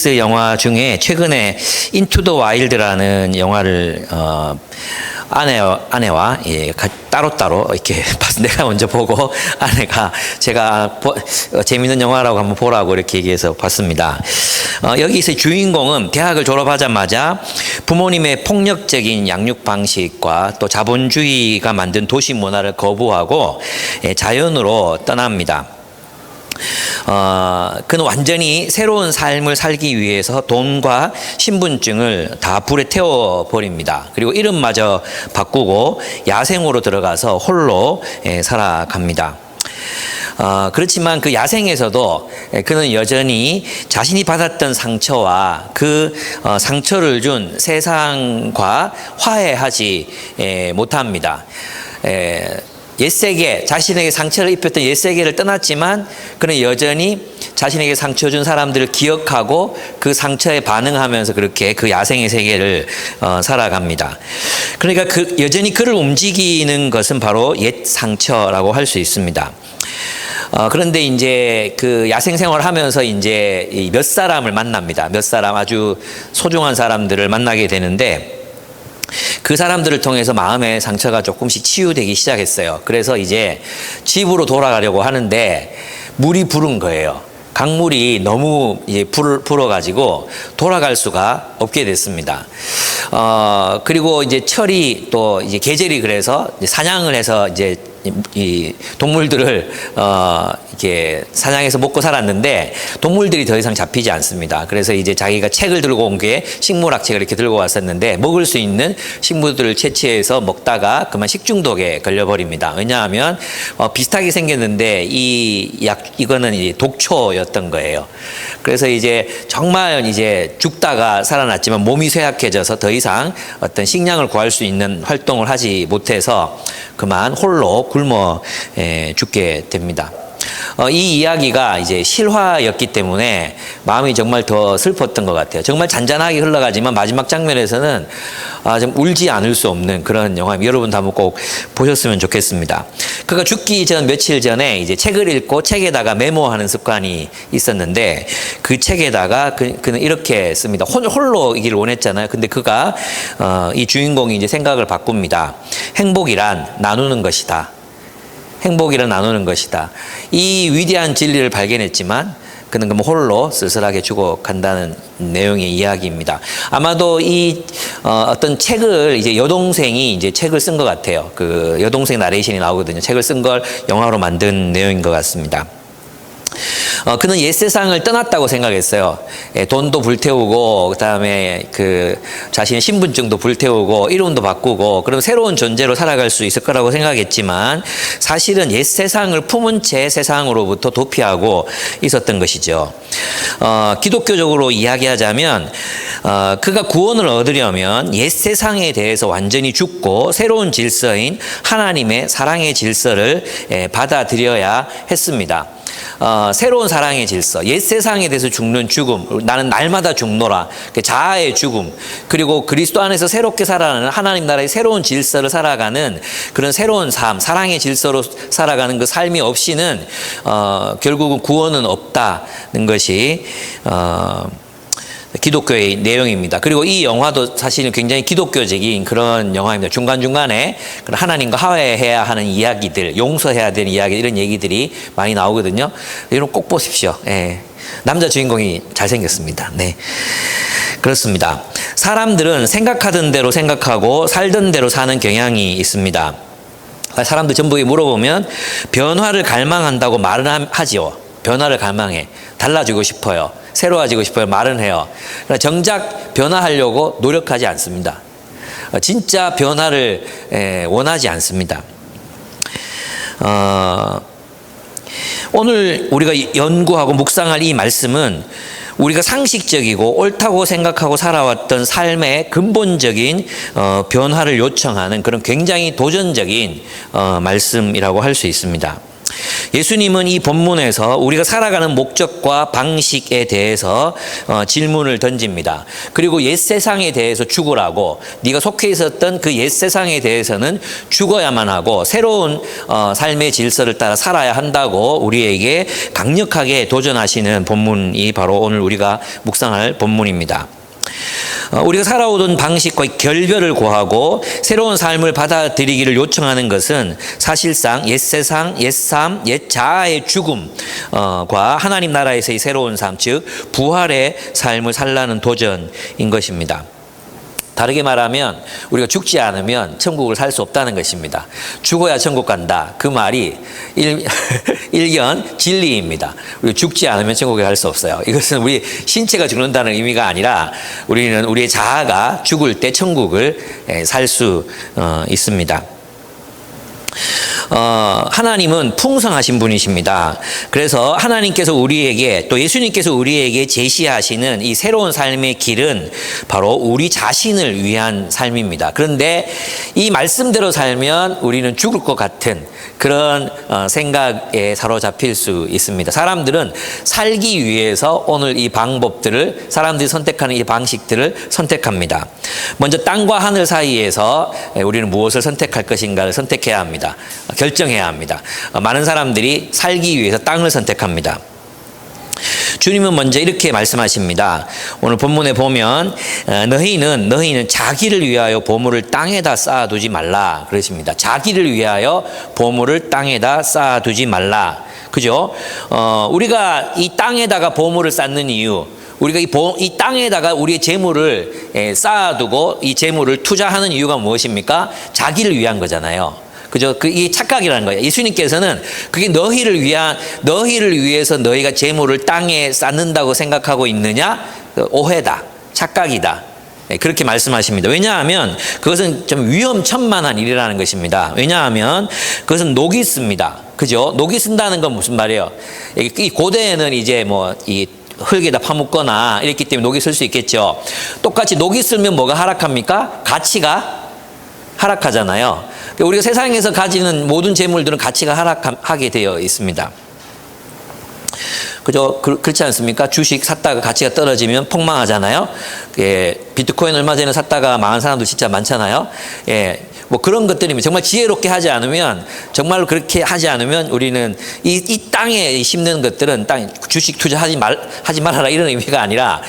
영화 중에 최근에 인투 더 와일드라는 영화를 아내와 따로따로 이렇게 내가 먼저 보고 아내가 제가 재밌는 영화라고 한번 보라고 이렇게 얘기해서 봤습니다. 여기서 주인공은 대학을 졸업하자마자 부모님의 폭력적인 양육 방식과 또 자본주의가 만든 도시 문화를 거부하고 자연으로 떠납니다. 그는 완전히 새로운 삶을 살기 위해서 돈과 신분증을 다 불에 태워버립니다. 그리고 이름마저 바꾸고 야생으로 들어가서 홀로 살아갑니다. 그렇지만 그 야생에서도 그는 여전히 자신이 받았던 상처와 그 상처를 준 세상과 화해하지 못합니다. 옛세계, 자신에게 상처를 입혔던 옛세계를 떠났지만 그는 여전히 자신에게 상처 준 사람들을 기억하고 그 상처에 반응하면서 그렇게 그 야생의 세계를 살아갑니다. 그러니까 여전히 그를 움직이는 것은 바로 옛 상처라고 할 수 있습니다. 그런데 이제 그 야생 생활을 하면서 이제 몇 사람을 만납니다. 몇 사람 아주 소중한 사람들을 만나게 되는데 그 사람들을 통해서 마음의 상처가 조금씩 치유되기 시작했어요. 그래서 이제 집으로 돌아가려고 하는데 물이 부른 거예요. 강물이 너무 이제 불어가지고 돌아갈 수가 없게 됐습니다. 그리고 이제 철이 또 이제 계절이 그래서 사냥을 해서 이제 이 동물들을 이렇게 사냥해서 먹고 살았는데 동물들이 더 이상 잡히지 않습니다. 그래서 이제 자기가 책을 들고 온 게 식물학 책을 이렇게 들고 왔었는데 먹을 수 있는 식물들을 채취해서 먹다가 그만 식중독에 걸려버립니다. 왜냐하면 비슷하게 생겼는데 이거는 이제 독초였던 거예요. 그래서 이제 정말 이제 죽다가 살아났지만 몸이 쇠약해져서 더 이상 어떤 식량을 구할 수 있는 활동을 하지 못해서 그만 홀로 굶어 죽게 됩니다. 이 이야기가 이제 실화였기 때문에 마음이 정말 더 슬펐던 것 같아요. 정말 잔잔하게 흘러가지만 마지막 장면에서는 좀 울지 않을 수 없는 그런 영화입니다. 여러분도 한번 꼭 보셨으면 좋겠습니다. 그가 죽기 전 며칠 전에 이제 책을 읽고 책에다가 메모하는 습관이 있었는데 그 책에다가 그는 이렇게 씁니다. 홀로이기를 원했잖아요. 근데 그가 이 주인공이 이제 생각을 바꿉니다. 행복이란 나누는 것이다. 행복이란 나누는 것이다. 이 위대한 진리를 발견했지만 그는 그럼 홀로 쓸쓸하게 죽어간다는 내용의 이야기입니다. 아마도 이 어떤 책을 이제 여동생이 이제 책을 쓴 것 같아요. 그 여동생 나레이션이 나오거든요. 책을 쓴 걸 영화로 만든 내용인 것 같습니다. 그는 옛 세상을 떠났다고 생각했어요. 돈도 불태우고 그다음에 그 자신의 신분증도 불태우고 이름도 바꾸고 그럼 새로운 존재로 살아갈 수 있을 거라고 생각했지만 사실은 옛 세상을 품은 채 세상으로부터 도피하고 있었던 것이죠. 기독교적으로 이야기하자면 그가 구원을 얻으려면 옛 세상에 대해서 완전히 죽고 새로운 질서인 하나님의 사랑의 질서를 받아들여야 했습니다. 새로운 사랑의 질서, 옛 세상에 대해서 죽는 죽음, 나는 날마다 죽노라, 자아의 죽음, 그리고 그리스도 안에서 새롭게 살아가는 하나님 나라의 새로운 질서를 살아가는 그런 새로운 삶, 사랑의 질서로 살아가는 그 삶이 없이는 결국은 구원은 없다는 것이 기독교의 내용입니다. 그리고 이 영화도 사실은 굉장히 기독교적인 그런 영화입니다. 중간중간에 하나님과 화해해야 하는 이야기들, 용서해야 되는 이야기, 이런 얘기들이 많이 나오거든요. 여러분 꼭 보십시오. 남자 주인공이 잘생겼습니다. 네. 그렇습니다. 사람들은 생각하던 대로 생각하고 살던 대로 사는 경향이 있습니다. 사람들 전부에 물어보면 변화를 갈망한다고 말은 하지요. 변화를 갈망해. 달라지고 싶어요. 새로워지고 싶어요. 말은 해요. 그러나 정작 변화하려고 노력하지 않습니다. 진짜 변화를 원하지 않습니다. 오늘 우리가 연구하고 묵상할 이 말씀은 우리가 상식적이고 옳다고 생각하고 살아왔던 삶의 근본적인 변화를 요청하는 그런 굉장히 도전적인 말씀이라고 할 수 있습니다. 예수님은 이 본문에서 우리가 살아가는 목적과 방식에 대해서 질문을 던집니다. 그리고 옛 세상에 대해서 죽으라고, 네가 속해 있었던 그 옛 세상에 대해서는 죽어야만 하고 새로운 삶의 질서를 따라 살아야 한다고 우리에게 강력하게 도전하시는 본문이 바로 오늘 우리가 묵상할 본문입니다. 우리가 살아오던 방식과 결별을 고하고 새로운 삶을 받아들이기를 요청하는 것은 사실상 옛 세상, 옛 삶, 옛 자아의 죽음과 하나님 나라에서의 새로운 삶, 즉 부활의 삶을 살라는 도전인 것입니다. 다르게 말하면 우리가 죽지 않으면 천국을 살 수 없다는 것입니다. 죽어야 천국 간다. 그 말이 일견 진리입니다. 우리 죽지 않으면 천국에 갈 수 없어요. 이것은 우리 신체가 죽는다는 의미가 아니라 우리는 우리의 자아가 죽을 때 천국을 살 수 있습니다. 하나님은 풍성하신 분이십니다. 그래서 하나님께서 우리에게, 또 예수님께서 우리에게 제시하시는 이 새로운 삶의 길은 바로 우리 자신을 위한 삶입니다. 그런데 이 말씀대로 살면 우리는 죽을 것 같은 그런 생각에 사로잡힐 수 있습니다. 사람들은 살기 위해서 오늘 이 방법들을, 사람들이 선택하는 이 방식들을 선택합니다. 먼저 땅과 하늘 사이에서 우리는 무엇을 선택할 것인가를 선택해야 합니다. 결정해야 합니다. 많은 사람들이 살기 위해서 땅을 선택합니다. 주님은 먼저 이렇게 말씀하십니다. 오늘 본문에 보면 너희는 자기를 위하여 보물을 땅에다 쌓아두지 말라 그러십니다. 자기를 위하여 보물을 땅에다 쌓아두지 말라. 그죠? 우리가 이 땅에다가 보물을 쌓는 이유, 우리가 이 땅에다가 우리의 재물을 쌓아두고 이 재물을 투자하는 이유가 무엇입니까? 자기를 위한 거잖아요. 그죠? 이 착각이라는 거예요. 예수님께서는 그게 너희를 위해서 너희가 재물을 땅에 쌓는다고 생각하고 있느냐? 오해다. 착각이다. 그렇게 말씀하십니다. 왜냐하면 그것은 좀 위험천만한 일이라는 것입니다. 왜냐하면 그것은 녹이 씁니다. 그죠? 녹이 쓴다는 건 무슨 말이에요? 이 고대에는 이제 이 흙에다 파묻거나 이랬기 때문에 녹이 쓸 수 있겠죠. 똑같이 녹이 쓸면 뭐가 하락합니까? 가치가 하락하잖아요. 우리가 세상에서 가지는 모든 재물들은 가치가 하락하게 되어 있습니다. 그죠? 그렇지 않습니까? 주식 샀다가 가치가 떨어지면 폭망하잖아요. 비트코인 얼마 전에 샀다가 망한 사람도 진짜 많잖아요. 그런 것들이면 정말 지혜롭게 하지 않으면, 정말로 그렇게 하지 않으면 우리는 이 땅에 심는 것들은 주식 투자하지 말아라 이런 의미가 아니라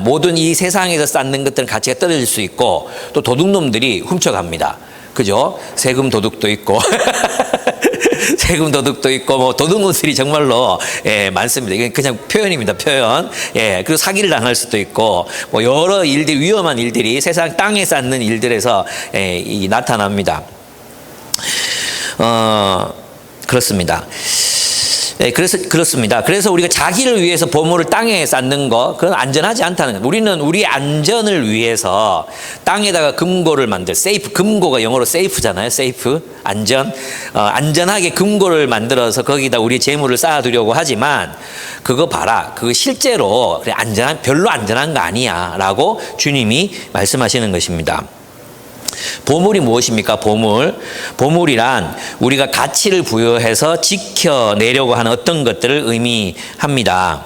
모든 이 세상에서 쌓는 것들은 가치가 떨어질 수 있고 또 도둑놈들이 훔쳐갑니다. 그죠? 세금 도둑도 있고 세금 도둑도 있고 도둑놈들이 정말로 많습니다. 이게 그냥 표현입니다. 표현. 그리고 사기를 당할 수도 있고 여러 일들, 위험한 일들이 세상 땅에 쌓는 일들에서 나타납니다. 그렇습니다. 그렇습니다. 그래서 우리가 자기를 위해서 보물을 땅에 쌓는 거, 그건 안전하지 않다는 거. 우리는 우리 안전을 위해서 땅에다가 금고를 세이프, 금고가 영어로 세이프잖아요. 세이프, 안전. 안전하게 금고를 만들어서 거기다 우리 재물을 쌓아두려고 하지만 그거 봐라. 그거 실제로 별로 안전한 거 아니야. 라고 주님이 말씀하시는 것입니다. 보물이 무엇입니까? 보물이란 우리가 가치를 부여해서 지켜내려고 하는 어떤 것들을 의미합니다.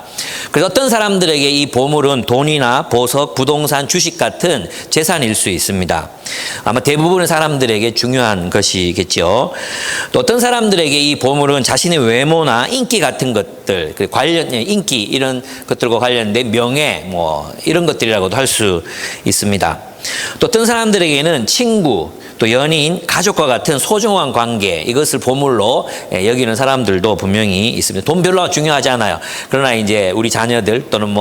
그래서 어떤 사람들에게 이 보물은 돈이나 보석, 부동산, 주식 같은 재산일 수 있습니다. 아마 대부분의 사람들에게 중요한 것이겠죠. 또 어떤 사람들에게 이 보물은 자신의 외모나 인기 같은 것들, 인기 이런 것들과 관련된 명예 이런 것들이라고도 할 수 있습니다. 또 어떤 사람들에게는 친구, 또 연인, 가족과 같은 소중한 관계, 이것을 보물로 여기는 사람들도 분명히 있습니다. 돈 별로 중요하지 않아요. 그러나 이제 우리 자녀들 또는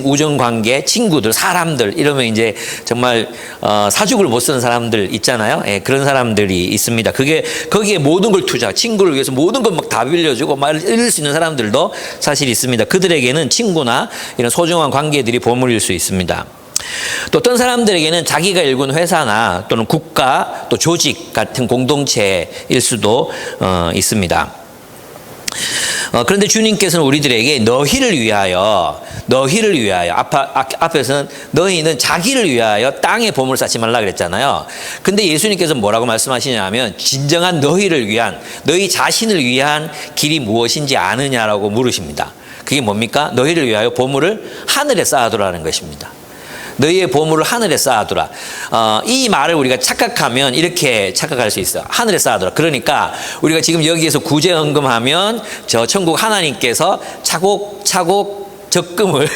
우정 관계, 친구들, 사람들 이러면 이제 정말 사죽을 못 쓰는 사람들 있잖아요. 그런 사람들이 있습니다. 거기에 모든 걸 친구를 위해서 모든 걸 다 빌려주고 이럴 수 있는 사람들도 사실 있습니다. 그들에게는 친구나 이런 소중한 관계들이 보물일 수 있습니다. 또 어떤 사람들에게는 자기가 일군 회사나 또는 국가, 또 조직 같은 공동체일 수도 있습니다. 그런데 주님께서는 우리들에게 너희를 위하여 앞에서는 너희는 자기를 위하여 땅에 보물을 쌓지 말라 그랬잖아요. 근데 예수님께서 뭐라고 말씀하시냐면 진정한 너희를 위한, 너희 자신을 위한 길이 무엇인지 아느냐라고 물으십니다. 그게 뭡니까? 너희를 위하여 보물을 하늘에 쌓아두라는 것입니다. 너희의 보물을 하늘에 쌓아두라. 이 말을 우리가 착각하면 이렇게 착각할 수 있어요. 하늘에 쌓아두라. 그러니까 우리가 지금 여기에서 구제헌금하면 저 천국 하나님께서 차곡차곡 적금을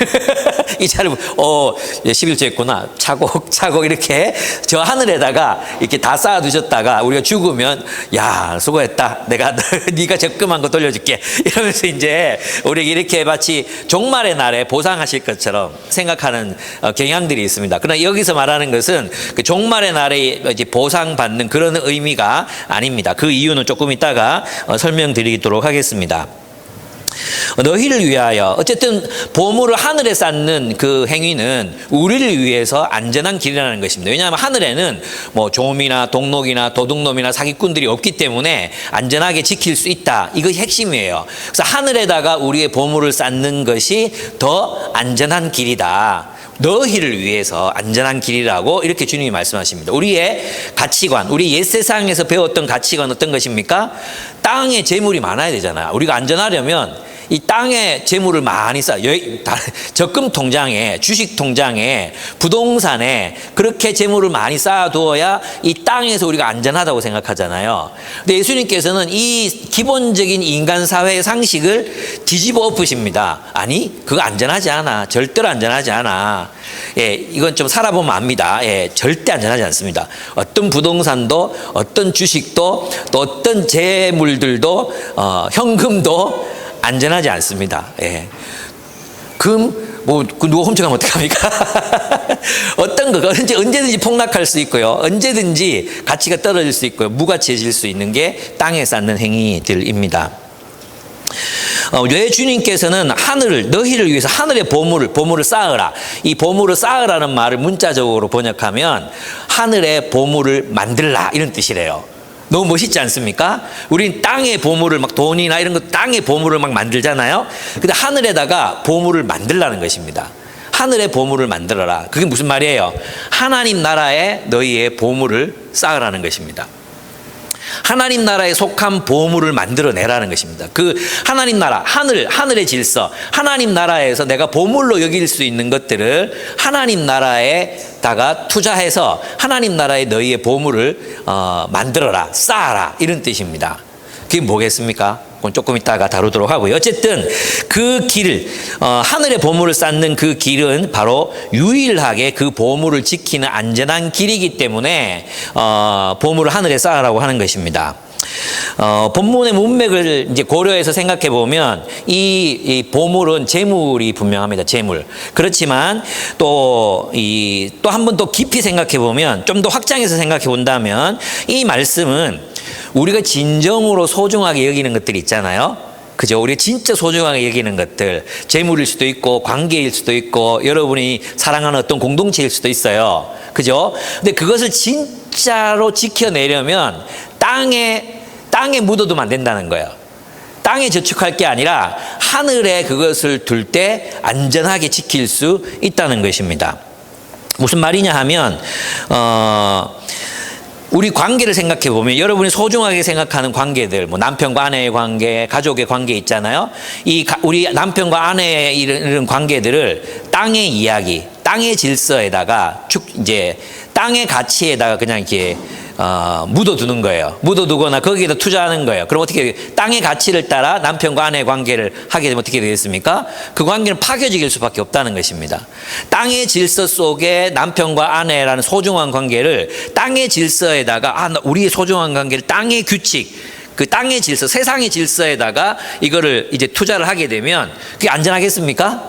이 차를 11조 했구나. 차곡차곡 이렇게 저 하늘에다가 이렇게 다 쌓아두셨다가 우리가 죽으면 야 수고했다. 내가 네가 적금한 거 돌려줄게. 이러면서 이제 우리 이렇게 마치 종말의 날에 보상하실 것처럼 생각하는 경향들이 있습니다. 그러나 여기서 말하는 것은 그 종말의 날에 이제 보상받는 그런 의미가 아닙니다. 그 이유는 조금 이따가 설명드리도록 하겠습니다. 너희를 위하여, 어쨌든 보물을 하늘에 쌓는 그 행위는 우리를 위해서 안전한 길이라는 것입니다. 왜냐하면 하늘에는 뭐 좀이나 동록이나 도둑놈이나 사기꾼들이 없기 때문에 안전하게 지킬 수 있다. 이것이 핵심이에요. 그래서 하늘에다가 우리의 보물을 쌓는 것이 더 안전한 길이다. 너희를 위해서 안전한 길이라고 이렇게 주님이 말씀하십니다. 우리의 가치관, 우리 옛세상에서 배웠던 가치관 어떤 것입니까? 땅에 재물이 많아야 되잖아요. 우리가 안전하려면 이 땅에 재물을 많이 적금 통장에, 주식 통장에, 부동산에 그렇게 재물을 많이 쌓아두어야 이 땅에서 우리가 안전하다고 생각하잖아요. 근데 예수님께서는 이 기본적인 인간 사회의 상식을 뒤집어 엎으십니다. 아니, 그거 안전하지 않아. 절대로 안전하지 않아. 예, 이건 좀 살아보면 압니다. 예, 절대 안전하지 않습니다. 어떤 부동산도, 어떤 주식도, 또 어떤 재물들도, 현금도 안전하지 않습니다. 예. 누가 훔쳐가면 어떡합니까? 어떤 거가 언제든지 폭락할 수 있고요. 언제든지 가치가 떨어질 수 있고요. 무가치해질 수 있는 게 땅에 쌓는 행위들입니다. 왜 주님께서는 너희를 위해서 하늘의 보물을 쌓으라. 이 보물을 쌓으라는 말을 문자적으로 번역하면 하늘의 보물을 만들라 이런 뜻이래요. 너무 멋있지 않습니까? 우린 땅의 보물을 막 돈이나 이런 거 땅의 보물을 막 만들잖아요. 근데 하늘에다가 보물을 만들라는 것입니다. 하늘의 보물을 만들어라. 그게 무슨 말이에요? 하나님 나라에 너희의 보물을 쌓으라는 것입니다. 하나님 나라에 속한 보물을 만들어내라는 것입니다. 그 하나님 나라, 하늘의 질서, 하나님 나라에서 내가 보물로 여길 수 있는 것들을 하나님 나라에다가 투자해서 하나님 나라에 너희의 보물을 만들어라, 쌓아라 이런 뜻입니다. 그게 뭐겠습니까? 그건 조금 이따가 다루도록 하고요. 어쨌든 그 길, 하늘의 보물을 쌓는 그 길은 바로 유일하게 그 보물을 지키는 안전한 길이기 때문에 보물을 하늘에 쌓으라고 하는 것입니다. 본문의 문맥을 이제 고려해서 생각해 보면 이 보물은 재물이 분명합니다. 재물. 그렇지만 또 한 번 더 깊이 생각해 보면, 좀 더 확장해서 생각해 본다면 이 말씀은 우리가 진정으로 소중하게 여기는 것들이 있잖아요. 그죠? 우리가 진짜 소중하게 여기는 것들, 재물일 수도 있고 관계일 수도 있고 여러분이 사랑하는 어떤 공동체일 수도 있어요. 그죠? 근데 그것을 진짜로 지켜내려면 땅에 묻어두면 안 된다는 거예요. 땅에 저축할 게 아니라 하늘에 그것을 둘 때 안전하게 지킬 수 있다는 것입니다. 무슨 말이냐 하면 우리 관계를 생각해 보면 여러분이 소중하게 생각하는 관계들, 뭐 남편과 아내의 관계, 가족의 관계 있잖아요. 우리 남편과 아내의 이런 관계들을 땅의 이야기, 땅의 질서에다가 이제 땅의 가치에다가 그냥 이렇게 묻어두는 거예요. 묻어두거나 거기에다 투자하는 거예요. 그럼 어떻게 땅의 가치를 따라 남편과 아내의 관계를 하게 되면 어떻게 되겠습니까? 그 관계는 파괴적일 수밖에 없다는 것입니다. 땅의 질서 속에 남편과 아내라는 소중한 관계를 땅의 질서에다가 우리의 소중한 관계를 땅의 규칙, 그 땅의 질서, 세상의 질서에다가 이거를 이제 투자를 하게 되면 그게 안전하겠습니까?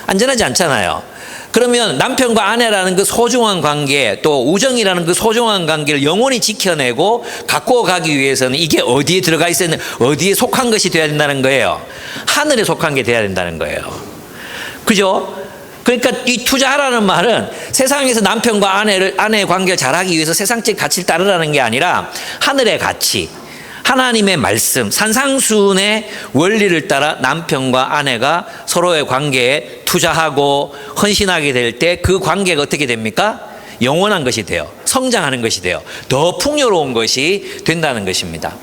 안전하지 않잖아요. 그러면 남편과 아내라는 그 소중한 관계, 또 우정이라는 그 소중한 관계를 영원히 지켜내고 갖고 가기 위해서는 이게 어디에 들어가 있어야 되는, 어디에 속한 것이 돼야 된다는 거예요. 하늘에 속한 게 돼야 된다는 거예요. 그죠? 그러니까 이 투자하라는 말은 세상에서 남편과 아내의 관계를 잘하기 위해서 세상적 가치를 따르라는 게 아니라 하늘의 가치, 하나님의 말씀, 산상수훈의 원리를 따라 남편과 아내가 서로의 관계에 투자하고 헌신하게 될 때 그 관계가 어떻게 됩니까? 영원한 것이 돼요. 성장하는 것이 돼요. 더 풍요로운 것이 된다는 것입니다.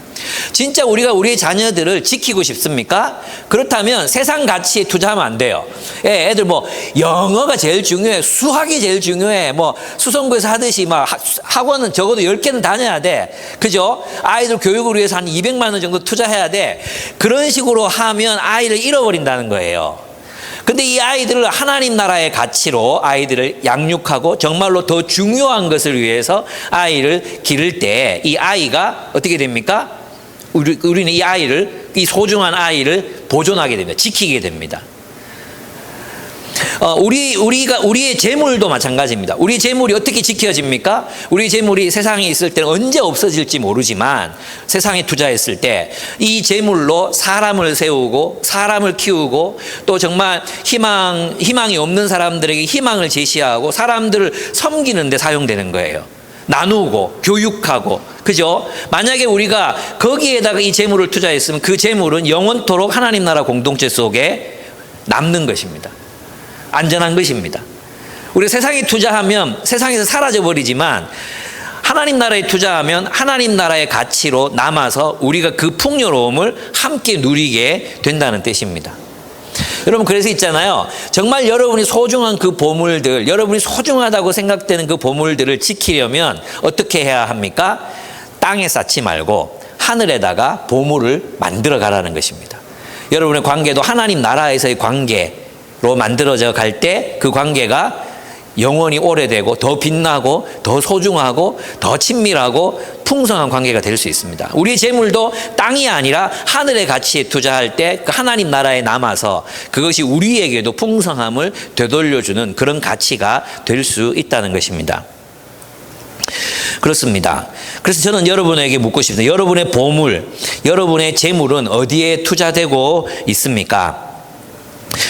진짜 우리가 우리의 자녀들을 지키고 싶습니까? 그렇다면 세상 가치에 투자하면 안 돼요. 애들 뭐 영어가 제일 중요해, 수학이 제일 중요해, 뭐 수성구에서 하듯이 막 학원은 적어도 10개는 다녀야 돼. 그죠? 아이들 교육을 위해서 한 200만 원 정도 투자해야 돼. 그런 식으로 하면 아이를 잃어버린다는 거예요. 근데 이 아이들을 하나님 나라의 가치로 아이들을 양육하고 정말로 더 중요한 것을 위해서 아이를 기를 때 이 아이가 어떻게 됩니까? 우리는 이 아이를, 이 소중한 아이를 보존하게 됩니다. 지키게 됩니다. 우리의 재물도 마찬가지입니다. 우리 재물이 어떻게 지켜집니까? 우리 재물이 세상에 있을 때는 언제 없어질지 모르지만 세상에 투자했을 때 이 재물로 사람을 세우고 사람을 키우고 또 정말 희망이 없는 사람들에게 희망을 제시하고 사람들을 섬기는 데 사용되는 거예요. 나누고 교육하고, 그죠? 만약에 우리가 거기에다가 이 재물을 투자했으면 그 재물은 영원토록 하나님 나라 공동체 속에 남는 것입니다. 안전한 것입니다. 우리 세상에 투자하면 세상에서 사라져 버리지만 하나님 나라에 투자하면 하나님 나라의 가치로 남아서 우리가 그 풍요로움을 함께 누리게 된다는 뜻입니다. 여러분, 그래서 있잖아요. 정말 여러분이 소중한 그 보물들, 여러분이 소중하다고 생각되는 그 보물들을 지키려면 어떻게 해야 합니까? 땅에 쌓지 말고 하늘에다가 보물을 만들어 가라는 것입니다. 여러분의 관계도 하나님 나라에서의 관계로 만들어져 갈 때 그 관계가 영원히 오래되고 더 빛나고 더 소중하고 더 친밀하고 풍성한 관계가 될 수 있습니다. 우리의 재물도 땅이 아니라 하늘의 가치에 투자할 때 그 하나님 나라에 남아서 그것이 우리에게도 풍성함을 되돌려주는 그런 가치가 될 수 있다는 것입니다. 그렇습니다. 그래서 저는 여러분에게 묻고 싶습니다. 여러분의 보물, 여러분의 재물은 어디에 투자되고 있습니까?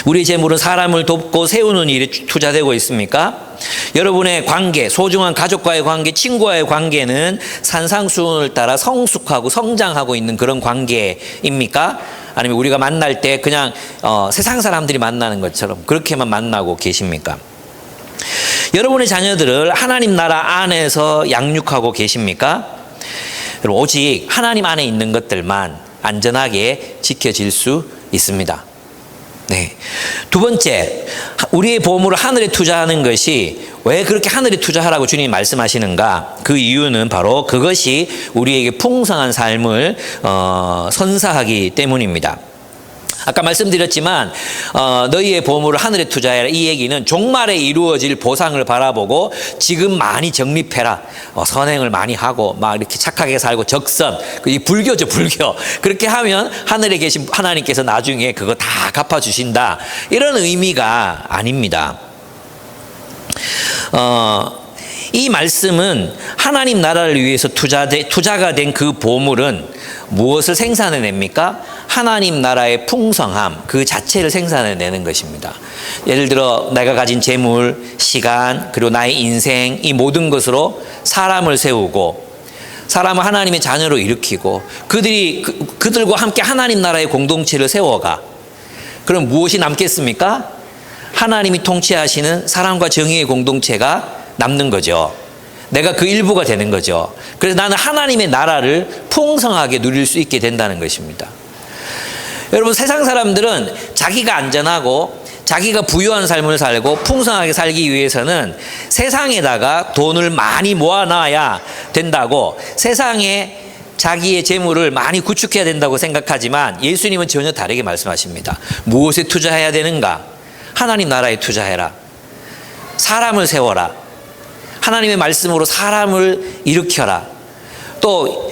우리 재물은 사람을 돕고 세우는 일에 투자되고 있습니까? 여러분의 관계, 소중한 가족과의 관계, 친구와의 관계는 산상수훈을 따라 성숙하고 성장하고 있는 그런 관계입니까? 아니면 우리가 만날 때 그냥 세상 사람들이 만나는 것처럼 그렇게만 만나고 계십니까? 여러분의 자녀들을 하나님 나라 안에서 양육하고 계십니까? 여러분, 오직 하나님 안에 있는 것들만 안전하게 지켜질 수 있습니다. 네. 두 번째, 우리의 보물을 하늘에 투자하는 것이 왜 그렇게 하늘에 투자하라고 주님이 말씀하시는가? 그 이유는 바로 그것이 우리에게 풍성한 삶을 선사하기 때문입니다. 아까 말씀드렸지만 너희의 보물을 하늘에 투자해라, 이 얘기는 종말에 이루어질 보상을 바라보고 지금 많이 적립해라, 선행을 많이 하고 막 이렇게 착하게 살고 적선, 이 불교죠, 불교. 그렇게 하면 하늘에 계신 하나님께서 나중에 그거 다 갚아주신다, 이런 의미가 아닙니다. 이 말씀은 하나님 나라를 위해서 투자가 된 그 보물은 무엇을 생산해냅니까? 하나님 나라의 풍성함 그 자체를 생산해내는 것입니다. 예를 들어 내가 가진 재물, 시간, 그리고 나의 인생, 이 모든 것으로 사람을 세우고 사람을 하나님의 자녀로 일으키고 그들과 함께 하나님 나라의 공동체를 세워가. 그럼 무엇이 남겠습니까? 하나님이 통치하시는 사랑과 정의의 공동체가 남는 거죠. 내가 그 일부가 되는 거죠. 그래서 나는 하나님의 나라를 풍성하게 누릴 수 있게 된다는 것입니다. 여러분, 세상 사람들은 자기가 안전하고 자기가 부유한 삶을 살고 풍성하게 살기 위해서는 세상에다가 돈을 많이 모아놔야 된다고, 세상에 자기의 재물을 많이 구축해야 된다고 생각하지만 예수님은 전혀 다르게 말씀하십니다. 무엇에 투자해야 되는가? 하나님 나라에 투자해라. 사람을 세워라. 하나님의 말씀으로 사람을 일으켜라. 또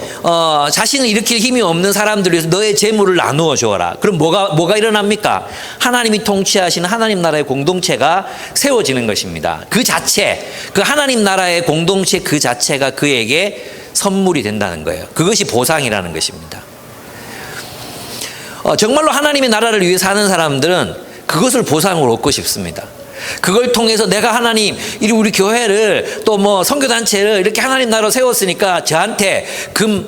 자신을 일으킬 힘이 없는 사람들을 위해서 너의 재물을 나누어 주어라. 그럼 뭐가 일어납니까? 하나님이 통치하시는 하나님 나라의 공동체가 세워지는 것입니다. 그 자체, 그 하나님 나라의 공동체 그 자체가 그에게 선물이 된다는 거예요. 그것이 보상이라는 것입니다. 정말로 하나님의 나라를 위해 사는 사람들은 그것을 보상으로 얻고 싶습니다. 그걸 통해서 내가 하나님, 우리 교회를 또 뭐 선교단체를 이렇게 하나님 나라로 세웠으니까 저한테 금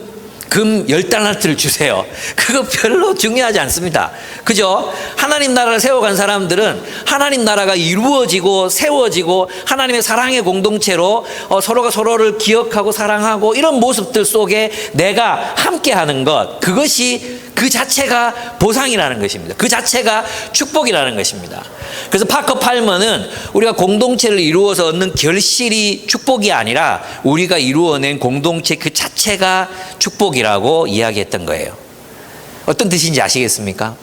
금 10달란트를 주세요. 그거 별로 중요하지 않습니다. 그죠? 하나님 나라를 세워간 사람들은 하나님 나라가 이루어지고 세워지고 하나님의 사랑의 공동체로 서로가 서로를 기억하고 사랑하고 이런 모습들 속에 내가 함께하는 것, 그것이 그 자체가 보상이라는 것입니다. 그 자체가 축복이라는 것입니다. 그래서 파커 팔머는 우리가 공동체를 이루어서 얻는 결실이 축복이 아니라 우리가 이루어낸 공동체 그 자체가 축복이라고 이야기했던 거예요. 어떤 뜻인지 아시겠습니까?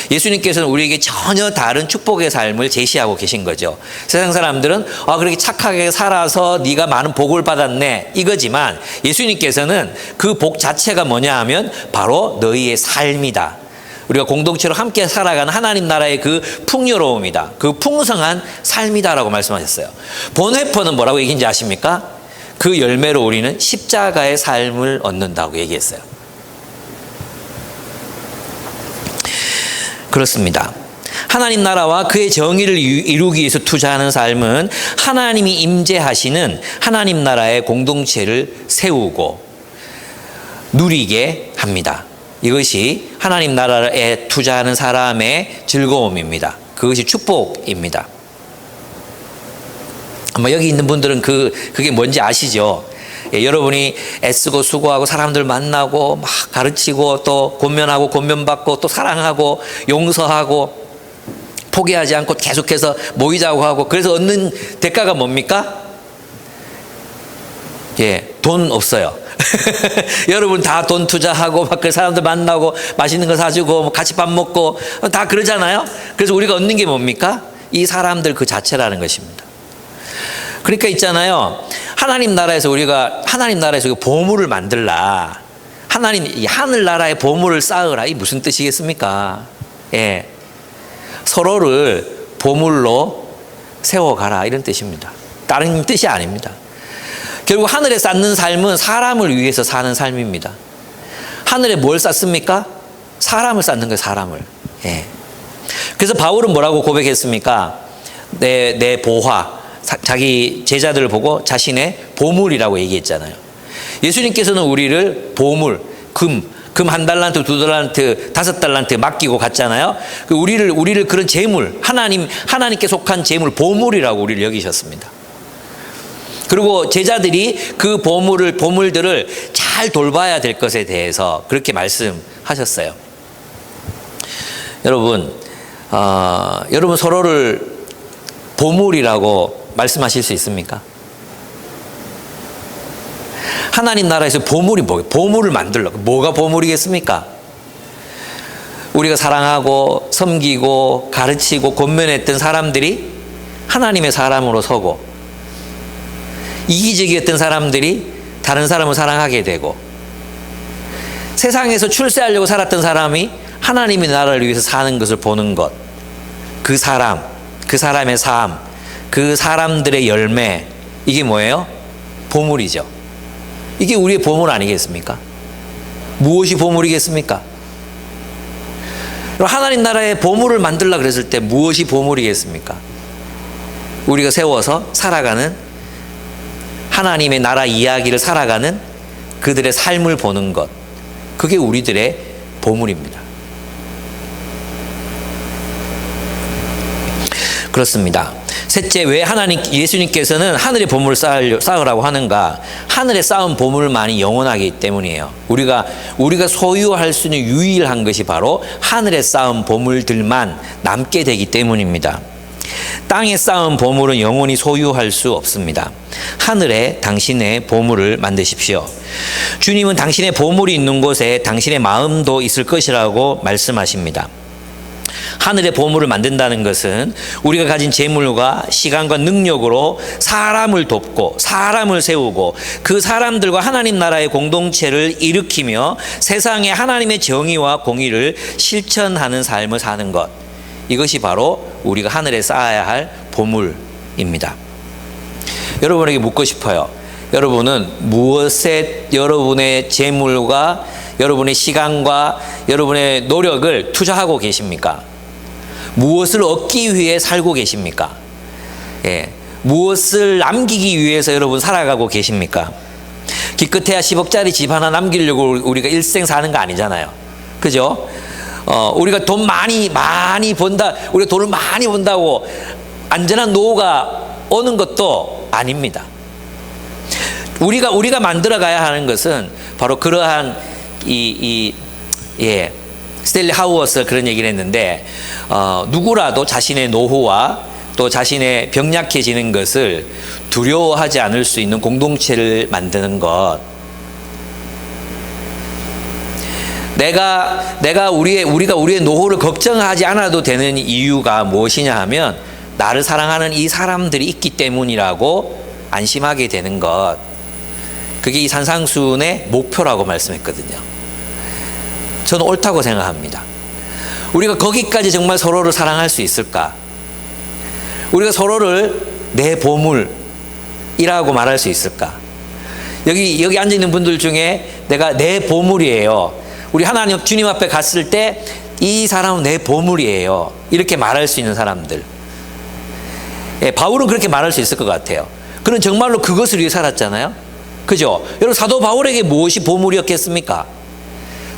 예수님께서는 우리에게 전혀 다른 축복의 삶을 제시하고 계신 거죠. 세상 사람들은 그렇게 착하게 살아서 네가 많은 복을 받았네 이거지만, 예수님께서는 그 복 자체가 뭐냐 하면 바로 너희의 삶이다. 우리가 공동체로 함께 살아가는 하나님 나라의 그 풍요로움이다. 그 풍성한 삶이다라고 말씀하셨어요. 본회퍼는 뭐라고 얘기인지 아십니까? 그 열매로 우리는 십자가의 삶을 얻는다고 얘기했어요. 그렇습니다. 하나님 나라와 그의 정의를 이루기 위해서 투자하는 삶은 하나님이 임재하시는 하나님 나라의 공동체를 세우고 누리게 합니다. 이것이 하나님 나라에 투자하는 사람의 즐거움입니다. 그것이 축복입니다. 아마 여기 있는 분들은 그게 뭔지 아시죠? 여러분이 애쓰고 수고하고 사람들 만나고 막 가르치고 또 권면하고 권면받고 또 사랑하고 용서하고 포기하지 않고 계속해서 모이자고 하고, 그래서 얻는 대가가 뭡니까? 돈 없어요. 여러분 다 돈 투자하고 막 그 사람들 만나고 맛있는 거 사주고 같이 밥 먹고 다 그러잖아요. 그래서 우리가 얻는 게 뭡니까? 이 사람들 그 자체라는 것입니다. 그러니까 있잖아요. 하나님 나라에서 보물을 만들라. 이 하늘나라의 보물을 쌓으라. 이 무슨 뜻이겠습니까? 서로를 보물로 세워가라. 이런 뜻입니다. 다른 뜻이 아닙니다. 결국 하늘에 쌓는 삶은 사람을 위해서 사는 삶입니다. 하늘에 뭘 쌓습니까? 사람을 쌓는 거예요, 사람을. 그래서 바울은 뭐라고 고백했습니까? 내 보화. 자기 제자들을 보고 자신의 보물이라고 얘기했잖아요. 예수님께서는 우리를 보물, 금 1달란트, 2달란트, 5달란트 맡기고 갔잖아요. 우리를 그런 재물, 하나님께 속한 재물, 보물이라고 우리를 여기셨습니다. 그리고 제자들이 그 보물들을 잘 돌봐야 될 것에 대해서 그렇게 말씀하셨어요. 여러분 서로를 보물이라고 말씀하실 수 있습니까? 하나님 나라에서 보물이 뭐예요? 보물을 만들려고. 뭐가 보물이겠습니까? 우리가 사랑하고 섬기고 가르치고 권면했던 사람들이 하나님의 사람으로 서고, 이기적이었던 사람들이 다른 사람을 사랑하게 되고, 세상에서 출세하려고 살았던 사람이 하나님의 나라를 위해서 사는 것을 보는 것, 그 사람의 삶, 그 사람들의 열매, 이게 뭐예요? 보물이죠. 이게 우리의 보물 아니겠습니까? 무엇이 보물이겠습니까? 하나님 나라의 보물을 만들려고 그랬을 때 무엇이 보물이겠습니까? 우리가 세워서 살아가는 하나님의 나라 이야기를 살아가는 그들의 삶을 보는 것, 그게 우리들의 보물입니다. 그렇습니다. 셋째, 왜 예수님께서는 하늘의 보물을 쌓으라고 하는가? 하늘에 쌓은 보물만이 영원하기 때문이에요. 우리가 소유할 수 있는 유일한 것이 바로 하늘에 쌓은 보물들만 남게 되기 때문입니다. 땅에 쌓은 보물은 영원히 소유할 수 없습니다. 하늘에 당신의 보물을 만드십시오. 주님은 당신의 보물이 있는 곳에 당신의 마음도 있을 것이라고 말씀하십니다. 하늘의 보물을 만든다는 것은 우리가 가진 재물과 시간과 능력으로 사람을 돕고 사람을 세우고 그 사람들과 하나님 나라의 공동체를 일으키며 세상에 하나님의 정의와 공의를 실천하는 삶을 사는 것, 이것이 바로 우리가 하늘에 쌓아야 할 보물입니다. 여러분에게 묻고 싶어요. 여러분은 무엇에 여러분의 재물과 여러분의 시간과 여러분의 노력을 투자하고 계십니까? 무엇을 얻기 위해 살고 계십니까? 무엇을 남기기 위해서 여러분 살아가고 계십니까? 기껏해야 10억짜리 집 하나 남기려고 우리가 일생 사는 거 아니잖아요. 그죠? 우리가 돈 많이 번다, 우리가 돈을 많이 번다고 안전한 노후가 오는 것도 아닙니다. 우리가 만들어 가야 하는 것은 바로 그러한 스탠리 하우어스가 그런 얘기를 했는데, 누구라도 자신의 노후와 또 자신의 병약해지는 것을 두려워하지 않을 수 있는 공동체를 만드는 것. 우리가 우리의 노후를 걱정하지 않아도 되는 이유가 무엇이냐 하면, 나를 사랑하는 이 사람들이 있기 때문이라고 안심하게 되는 것. 그게 이 산상수훈의 목표라고 말씀했거든요. 저는 옳다고 생각합니다. 우리가 거기까지 정말 서로를 사랑할 수 있을까? 우리가 서로를 내 보물이라고 말할 수 있을까? 여기 앉아 있는 분들 중에 내가 내 보물이에요, 우리 하나님 주님 앞에 갔을 때 이 사람은 내 보물이에요, 이렇게 말할 수 있는 사람들. 바울은 그렇게 말할 수 있을 것 같아요. 그는 정말로 그것을 위해 살았잖아요. 그죠? 여러분, 사도 바울에게 무엇이 보물이었겠습니까?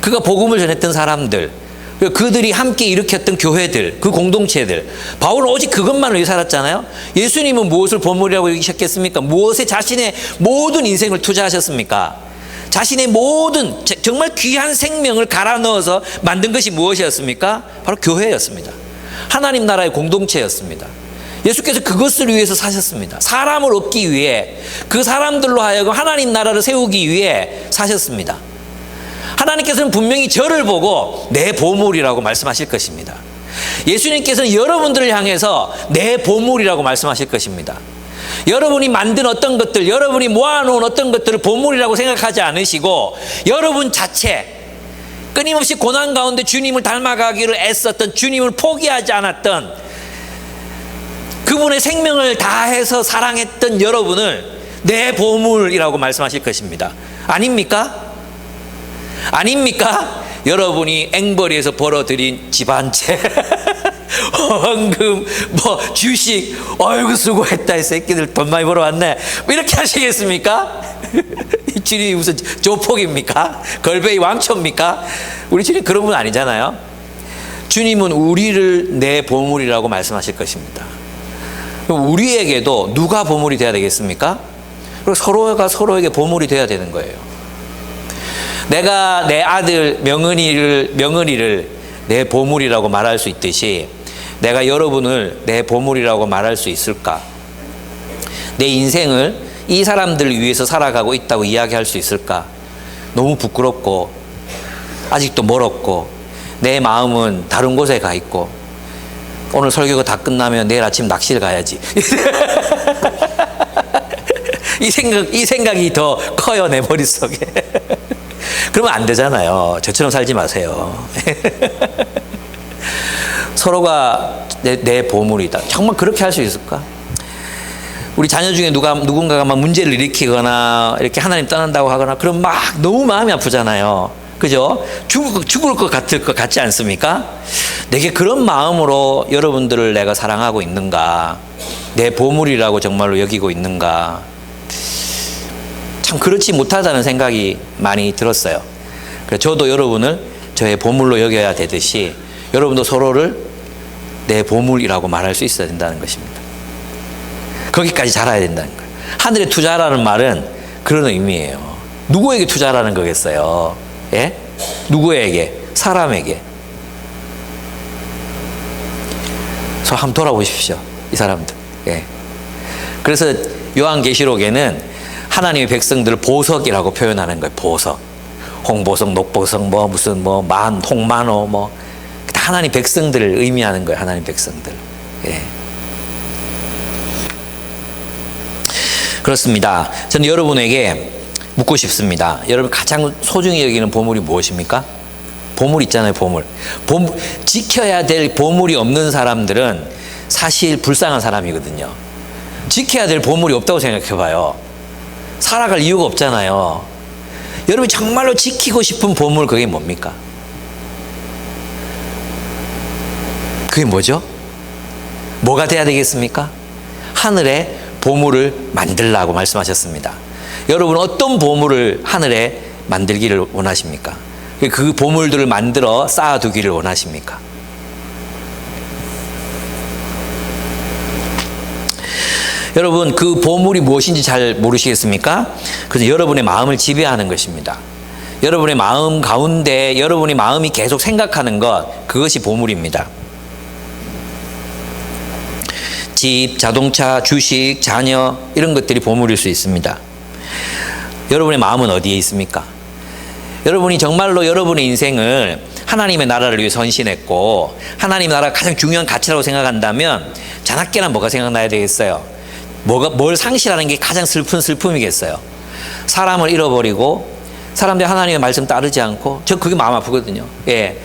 그가 복음을 전했던 사람들, 그들이 함께 일으켰던 교회들, 그 공동체들. 바울은 오직 그것만을 위해 살았잖아요. 예수님은 무엇을 보물이라고 여기셨겠습니까? 무엇에 자신의 모든 인생을 투자하셨습니까? 자신의 모든 정말 귀한 생명을 갈아 넣어서 만든 것이 무엇이었습니까? 바로 교회였습니다. 하나님 나라의 공동체였습니다. 예수께서 그것을 위해서 사셨습니다. 사람을 얻기 위해, 그 사람들로 하여금 하나님 나라를 세우기 위해 사셨습니다. 하나님께서는 분명히 저를 보고 내 보물이라고 말씀하실 것입니다. 예수님께서는 여러분들을 향해서 내 보물이라고 말씀하실 것입니다. 여러분이 만든 어떤 것들, 여러분이 모아놓은 어떤 것들을 보물이라고 생각하지 않으시고, 여러분 자체 끊임없이 고난 가운데 주님을 닮아가기를 애썼던, 주님을 포기하지 않았던, 그분의 생명을 다해서 사랑했던 여러분을 내 보물이라고 말씀하실 것입니다. 아닙니까? 아닙니까? 여러분이 앵벌이에서 벌어들인 집 한 채, 헌금, 주식, 어이구 수고했다, 이 새끼들 돈 많이 벌어왔네, 이렇게 하시겠습니까? 이 주님이 무슨 조폭입니까? 걸베이 왕초입니까? 우리 주님 그런 분 아니잖아요. 주님은 우리를 내 보물이라고 말씀하실 것입니다. 그럼 우리에게도 누가 보물이 돼야 되겠습니까? 그리고 서로가 서로에게 보물이 돼야 되는 거예요. 내가 내 아들 명은이를 내 보물이라고 말할 수 있듯이, 내가 여러분을 내 보물이라고 말할 수 있을까? 내 인생을 이 사람들을 위해서 살아가고 있다고 이야기할 수 있을까? 너무 부끄럽고 아직도 멀었고 내 마음은 다른 곳에 가 있고, 오늘 설교가 다 끝나면 내일 아침 낚시를 가야지. 이 생각이 더 커요, 내 머릿속에. 그러면 안 되잖아요. 저처럼 살지 마세요. 서로가 내 보물이다. 정말 그렇게 할 수 있을까? 우리 자녀 중에 누군가가 막 문제를 일으키거나 이렇게 하나님 떠난다고 하거나 그럼 막 너무 마음이 아프잖아요. 그죠? 죽을 것 같지 않습니까? 내게 그런 마음으로 여러분들을 내가 사랑하고 있는가? 내 보물이라고 정말로 여기고 있는가? 참 그렇지 못하다는 생각이 많이 들었어요. 그래서 저도 여러분을 저의 보물로 여겨야 되듯이 여러분도 서로를 내 보물이라고 말할 수 있어야 된다는 것입니다. 거기까지 자라야 된다는 거예요. 하늘에 투자라는 말은 그런 의미예요. 누구에게 투자라는 거겠어요? 예? 누구에게? 사람에게. 저 한번 돌아보십시오. 이 사람들. 예. 그래서 요한계시록에는 하나님의 백성들을 보석이라고 표현하는 거예요. 보석. 홍보석, 녹보석, 홍만호, 하나님 백성들을 의미하는 거예요. 하나님 백성들. 예. 그렇습니다. 저는 여러분에게 묻고 싶습니다. 여러분 가장 소중히 여기는 보물이 무엇입니까? 보물 있잖아요, 보물. 지켜야 될 보물이 없는 사람들은 사실 불쌍한 사람이거든요. 지켜야 될 보물이 없다고 생각해 봐요. 살아갈 이유가 없잖아요. 여러분이 정말로 지키고 싶은 보물, 그게 뭡니까? 그게 뭐죠? 뭐가 돼야 되겠습니까? 하늘에 보물을 만들라고 말씀하셨습니다. 여러분은 어떤 보물을 하늘에 만들기를 원하십니까? 그 보물들을 만들어 쌓아두기를 원하십니까? 여러분, 그 보물이 무엇인지 잘 모르시겠습니까? 그래서 여러분의 마음을 지배하는 것입니다. 여러분의 마음 가운데 여러분의 마음이 계속 생각하는 것, 그것이 보물입니다. 집, 자동차, 주식, 자녀, 이런 것들이 보물일 수 있습니다. 여러분의 마음은 어디에 있습니까? 여러분이 정말로 여러분의 인생을 하나님의 나라를 위해 헌신했고 하나님의 나라가 가장 중요한 가치라고 생각한다면 자나깨나 뭐가 생각나야 되겠어요? 뭘 상실하는 게 가장 슬픈 슬픔이겠어요? 사람을 잃어버리고 사람들이 하나님의 말씀 따르지 않고, 저 그게 마음 아프거든요. 예.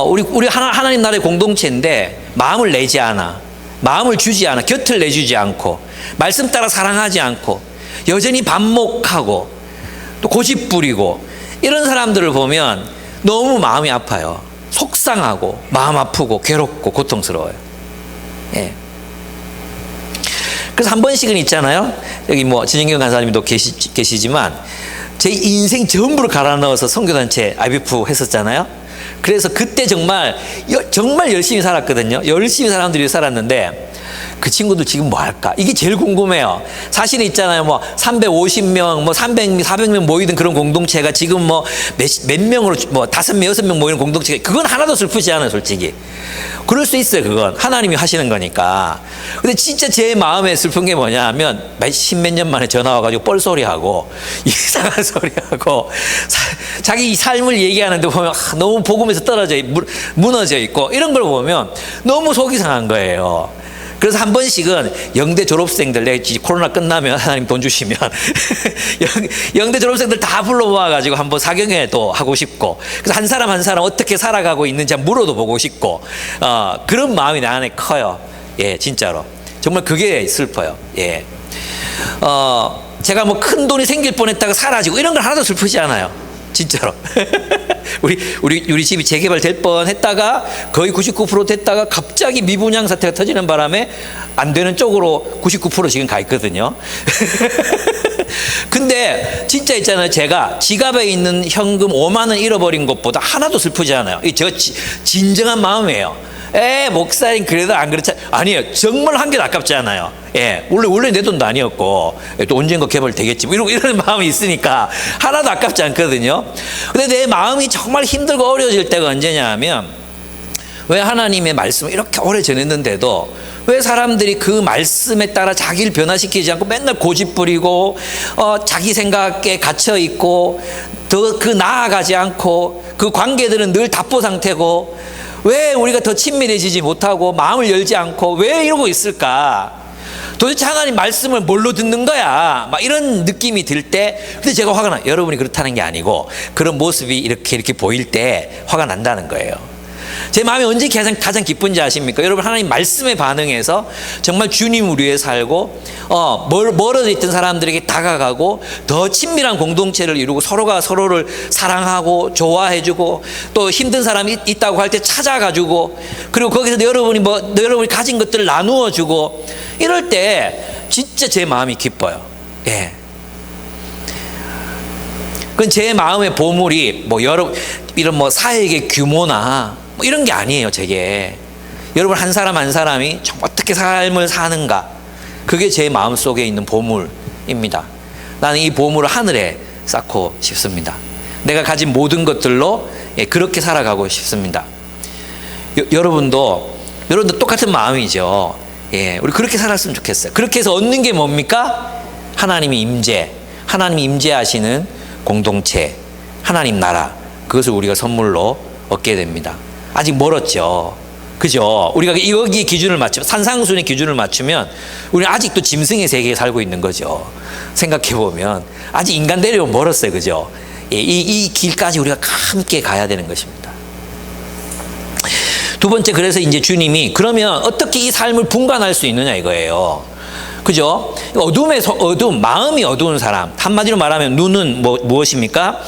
우리 하나님 나라의 공동체인데 마음을 내지 않아, 마음을 주지 않아, 곁을 내주지 않고, 말씀 따라 사랑하지 않고, 여전히 반목하고 또 고집 부리고, 이런 사람들을 보면 너무 마음이 아파요. 속상하고 마음 아프고 괴롭고 고통스러워요. 예. 그래서 한 번씩은 있잖아요. 여기 뭐 진영경 간사님도 계시지만 제 인생 전부를 갈아 넣어서 선교단체 IBF 했었잖아요. 그래서 그때 정말 열심히 살았거든요. 열심히 사람들이 살았는데 그 친구들 지금 뭐 할까? 이게 제일 궁금해요. 사실 있잖아요. 뭐 350명, 뭐 300명, 400명 모이던 그런 공동체가 지금 뭐 몇 명으로, 뭐 5명, 6명 모이는 공동체가, 그건 하나도 슬프지 않아요, 솔직히. 그럴 수 있어요, 그건. 하나님이 하시는 거니까. 근데 진짜 제 마음에 슬픈 게 뭐냐 하면, 십몇 년 만에 전화 와가지고 뻘소리하고, 이상한 소리하고, 자기 삶을 얘기하는데 보면 너무 복음에서 떨어져, 무너져 있고, 이런 걸 보면 너무 속이 상한 거예요. 그래서 한 번씩은 영대 졸업생들, 코로나 끝나면 하나님 돈 주시면 영대 졸업생들 다 불러 모아가지고 한번 사경회도 하고 싶고, 그래서 한 사람 한 사람 어떻게 살아가고 있는지 한번 물어도 보고 싶고, 그런 마음이 내 안에 커요. 예, 진짜로. 정말 그게 슬퍼요. 예. 제가 뭐 큰 돈이 생길 뻔했다가 사라지고 이런 걸 하나도 슬프지 않아요. 진짜로. 우리 집이 재개발 될 뻔 했다가 거의 99% 됐다가 갑자기 미분양 사태가 터지는 바람에 안 되는 쪽으로 99% 지금 가 있거든요. 근데 진짜 있잖아요. 제가 지갑에 있는 현금 5만 원 잃어버린 것보다 하나도 슬프지 않아요. 저 진정한 마음이에요. 목사님 그래도 안 그렇지? 아니에요. 정말 한 개 아깝지 않아요. 예, 원래 내 돈도 아니었고, 또 언젠가 개발 되겠지. 뭐 이런 마음이 있으니까 하나도 아깝지 않거든요. 근데 내 마음이 정말 힘들고 어려워질 때가 언제냐 하면, 왜 하나님의 말씀을 이렇게 오래 전했는데도 왜 사람들이 그 말씀에 따라 자기를 변화시키지 않고 맨날 고집 부리고, 자기 생각에 갇혀 있고, 더 나아가지 않고, 그 관계들은 늘 답보 상태고, 왜 우리가 더 친밀해지지 못하고 마음을 열지 않고 왜 이러고 있을까? 도대체 하나님 말씀을 뭘로 듣는 거야? 막 이런 느낌이 들 때, 근데 제가 화가 나요. 여러분이 그렇다는 게 아니고 그런 모습이 이렇게 보일 때 화가 난다는 거예요. 제 마음이 언제 가장 기쁜지 아십니까? 여러분, 하나님 말씀에 반응해서 정말 주님을 위해 살고, 멀어져 있던 사람들에게 다가가고 더 친밀한 공동체를 이루고 서로가 서로를 사랑하고 좋아해주고, 또 힘든 사람이 있다고 할 때 찾아가지고, 그리고 거기서 여러분이 가진 것들을 나누어주고, 이럴 때 진짜 제 마음이 기뻐요. 예. 그건 제 마음의 보물이 이런 사역의 규모나 이런 게 아니에요, 제게. 여러분 한 사람 한 사람이 어떻게 삶을 사는가, 그게 제 마음속에 있는 보물입니다. 나는 이 보물을 하늘에 쌓고 싶습니다. 내가 가진 모든 것들로 그렇게 살아가고 싶습니다. 여러분도 똑같은 마음이죠. 예, 우리 그렇게 살았으면 좋겠어요. 그렇게 해서 얻는 게 뭡니까? 하나님이 임재하시는 공동체, 하나님 나라, 그것을 우리가 선물로 얻게 됩니다. 아직 멀었죠. 그죠? 우리가 여기 기준을 맞추면, 산상순의 기준을 맞추면 우리는 아직도 짐승의 세계에 살고 있는 거죠. 생각해보면 아직 인간 대륙은 멀었어요. 그죠? 이 길까지 우리가 함께 가야 되는 것입니다. 두 번째, 그래서 이제 주님이 그러면 어떻게 이 삶을 분간할 수 있느냐 이거예요. 그죠? 어둠, 마음이 어두운 사람. 한마디로 말하면 눈은 무엇입니까?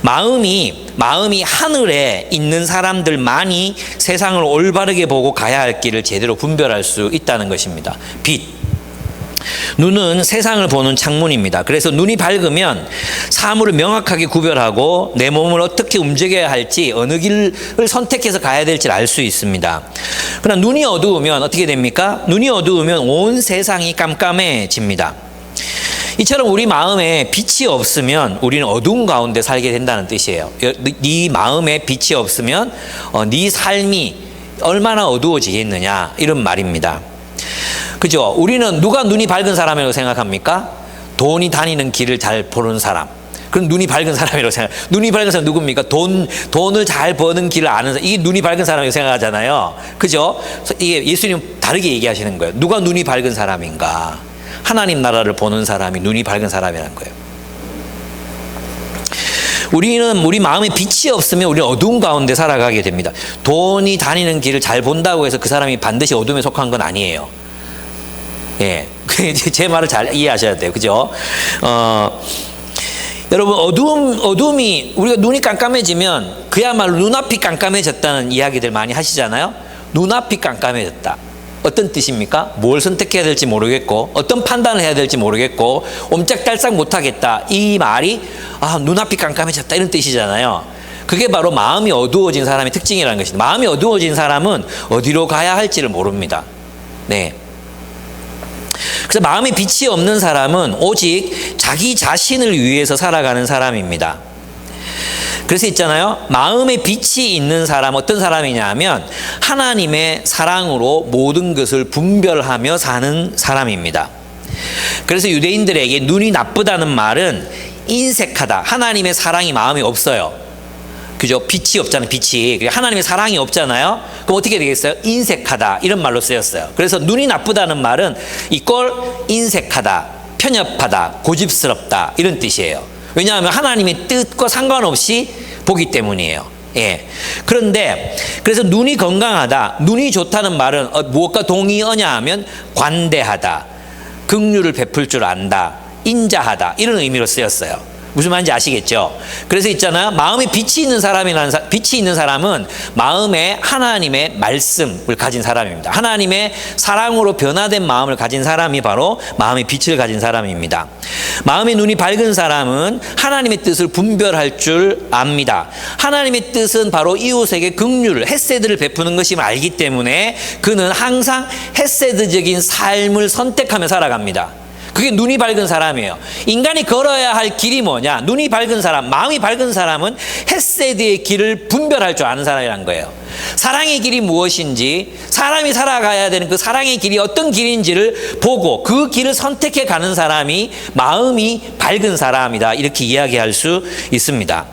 마음이 하늘에 있는 사람들만이 세상을 올바르게 보고 가야 할 길을 제대로 분별할 수 있다는 것입니다. 빛. 눈은 세상을 보는 창문입니다. 그래서 눈이 밝으면 사물을 명확하게 구별하고 내 몸을 어떻게 움직여야 할지 어느 길을 선택해서 가야 될지 알 수 있습니다. 그러나 눈이 어두우면 어떻게 됩니까? 눈이 어두우면 온 세상이 깜깜해집니다. 이처럼 우리 마음에 빛이 없으면 우리는 어두운 가운데 살게 된다는 뜻이에요. 네 마음에 빛이 없으면 네 삶이 얼마나 어두워지겠느냐 이런 말입니다. 그죠? 우리는 누가 눈이 밝은 사람이라고 생각합니까? 돈이 다니는 길을 잘 보는 사람. 그럼 눈이 밝은 사람이라고 생각. 눈이 밝은 사람 누굽니까? 돈을 잘 버는 길을 아는 사람. 이게 눈이 밝은 사람이라고 생각하잖아요. 그죠? 이게 예수님 다르게 얘기하시는 거예요. 누가 눈이 밝은 사람인가? 하나님 나라를 보는 사람이 눈이 밝은 사람이라는 거예요. 우리 마음에 빛이 없으면 우리는 어두운 가운데 살아가게 됩니다. 돈이 다니는 길을 잘 본다고 해서 그 사람이 반드시 어둠에 속한 건 아니에요. 예. 제 말을 잘 이해하셔야 돼요. 그죠? 여러분, 어둠이, 우리가 눈이 깜깜해지면 그야말로 눈앞이 깜깜해졌다는 이야기들 많이 하시잖아요. 눈앞이 깜깜해졌다. 어떤 뜻입니까? 뭘 선택해야 될지 모르겠고 어떤 판단을 해야 될지 모르겠고 옴짝달싹 못하겠다. 이 말이 눈앞이 깜깜해졌다 이런 뜻이잖아요. 그게 바로 마음이 어두워진 사람의 특징이라는 것입니다. 마음이 어두워진 사람은 어디로 가야 할지를 모릅니다. 네. 그래서 마음에 빛이 없는 사람은 오직 자기 자신을 위해서 살아가는 사람입니다. 그래서 있잖아요. 마음에 빛이 있는 사람 어떤 사람이냐 하면 하나님의 사랑으로 모든 것을 분별하며 사는 사람입니다. 그래서 유대인들에게 눈이 나쁘다는 말은 인색하다. 하나님의 사랑이 마음에 없어요. 그죠? 빛이 없잖아요. 빛이. 하나님의 사랑이 없잖아요. 그럼 어떻게 되겠어요? 인색하다. 이런 말로 쓰였어요. 그래서 눈이 나쁘다는 말은 이걸 인색하다, 편협하다, 고집스럽다 이런 뜻이에요. 왜냐하면 하나님의 뜻과 상관없이 보기 때문이에요. 예. 그런데 그래서 눈이 건강하다, 눈이 좋다는 말은 무엇과 동의하냐 하면 관대하다, 긍휼을 베풀 줄 안다, 인자하다 이런 의미로 쓰였어요. 무슨 말인지 아시겠죠? 그래서 있잖아요. 마음에 빛이 있는 사람은 마음에 하나님의 말씀을 가진 사람입니다. 하나님의 사랑으로 변화된 마음을 가진 사람이 바로 마음의 빛을 가진 사람입니다. 마음의 눈이 밝은 사람은 하나님의 뜻을 분별할 줄 압니다. 하나님의 뜻은 바로 이웃에게 긍휼을, 헤세드를 베푸는 것임을 알기 때문에 그는 항상 헤세드적인 삶을 선택하며 살아갑니다. 그게 눈이 밝은 사람이에요. 인간이 걸어야 할 길이 뭐냐? 눈이 밝은 사람, 마음이 밝은 사람은 헤세드의 길을 분별할 줄 아는 사람이란 거예요. 사랑의 길이 무엇인지, 사람이 살아가야 되는 그 사랑의 길이 어떤 길인지를 보고 그 길을 선택해 가는 사람이 마음이 밝은 사람이다. 이렇게 이야기할 수 있습니다.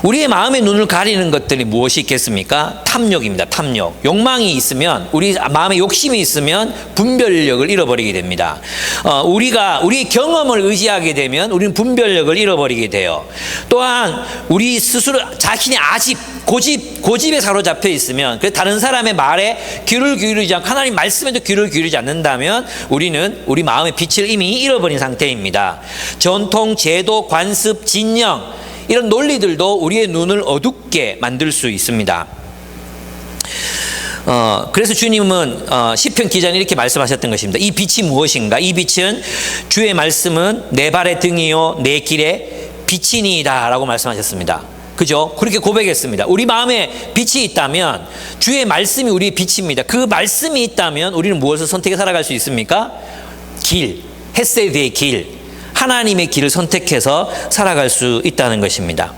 우리의 마음의 눈을 가리는 것들이 무엇이 있겠습니까? 탐욕입니다. 탐욕. 욕망이 있으면, 우리 마음에 욕심이 있으면 분별력을 잃어버리게 됩니다. 우리의 경험을 의지하게 되면 우리는 분별력을 잃어버리게 돼요. 또한 우리 스스로 자신의 아집, 고집에 사로잡혀 있으면, 그래서 다른 사람의 말에 귀를 기울이지 않고 하나님 말씀에도 귀를 기울이지 않는다면 우리는 우리 마음의 빛을 이미 잃어버린 상태입니다. 전통, 제도, 관습, 진영 이런 논리들도 우리의 눈을 어둡게 만들 수 있습니다. 그래서 주님은 시편 기자는 이렇게 말씀하셨던 것입니다. 이 빛이 무엇인가? 이 빛은 주의 말씀은 내 발의 등이요 내 길의 빛이니이다 라고 말씀하셨습니다. 그죠? 그렇게 고백했습니다. 우리 마음에 빛이 있다면 주의 말씀이 우리의 빛입니다. 그 말씀이 있다면 우리는 무엇을 선택해 살아갈 수 있습니까? 길, 헤세드의 길, 하나님의 길을 선택해서 살아갈 수 있다는 것입니다.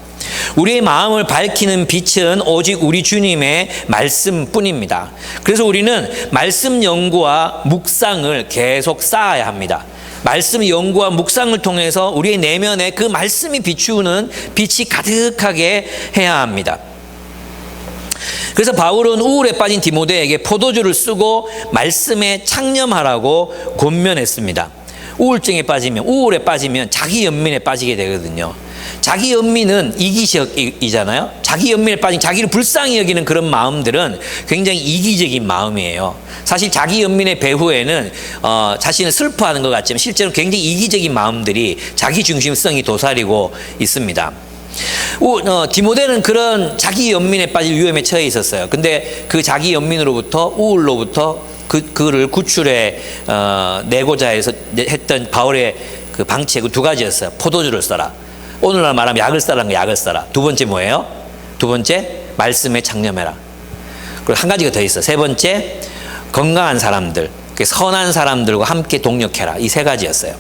우리의 마음을 밝히는 빛은 오직 우리 주님의 말씀뿐입니다. 그래서 우리는 말씀 연구와 묵상을 계속 쌓아야 합니다. 말씀 연구와 묵상을 통해서 우리의 내면에 그 말씀이 비추는 빛이 가득하게 해야 합니다. 그래서 바울은 우울에 빠진 디모데에게 포도주를 쓰고 말씀에 창념하라고 권면했습니다. 우울에 빠지면 자기 연민에 빠지게 되거든요. 자기 연민은 이기적이잖아요. 자기 연민에 빠진, 자기를 불쌍히 여기는 그런 마음들은 굉장히 이기적인 마음이에요. 사실 자기 연민의 배후에는 자신을 슬퍼하는 것 같지만 실제로 굉장히 이기적인 마음들이 자기 중심성이 도사리고 있습니다. 디모데는 그런 자기 연민에 빠질 위험에 처해 있었어요. 근데 그 자기 연민으로부터, 우울로부터 그를 구출해 내고자 해서 했던 바울의 그 방책은 두 가지였어요. 포도주를 써라. 오늘날 말하면 약을 써라는 거, 약을 써라. 두 번째 뭐예요? 두 번째, 말씀에 창념해라. 그리고 한 가지가 더 있어. 세 번째, 건강한 사람들, 선한 사람들과 함께 동력해라. 이 세 가지였어요.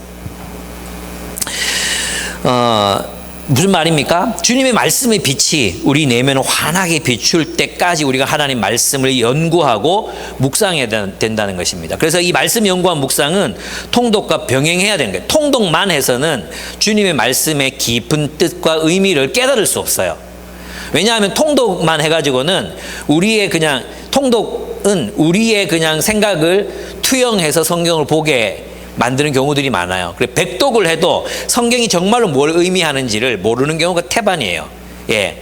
무슨 말입니까? 주님의 말씀의 빛이 우리 내면을 환하게 비출 때까지 우리가 하나님 말씀을 연구하고 묵상해야 된다는 것입니다. 그래서 이 말씀 연구와 묵상은 통독과 병행해야 되는 거예요. 통독만 해서는 주님의 말씀의 깊은 뜻과 의미를 깨달을 수 없어요. 왜냐하면 통독만 해가지고는 통독은 우리의 그냥 생각을 투영해서 성경을 보게 만드는 경우들이 많아요. 그래 백독을 해도 성경이 정말로 뭘 의미하는지를 모르는 경우가 태반이에요. 예.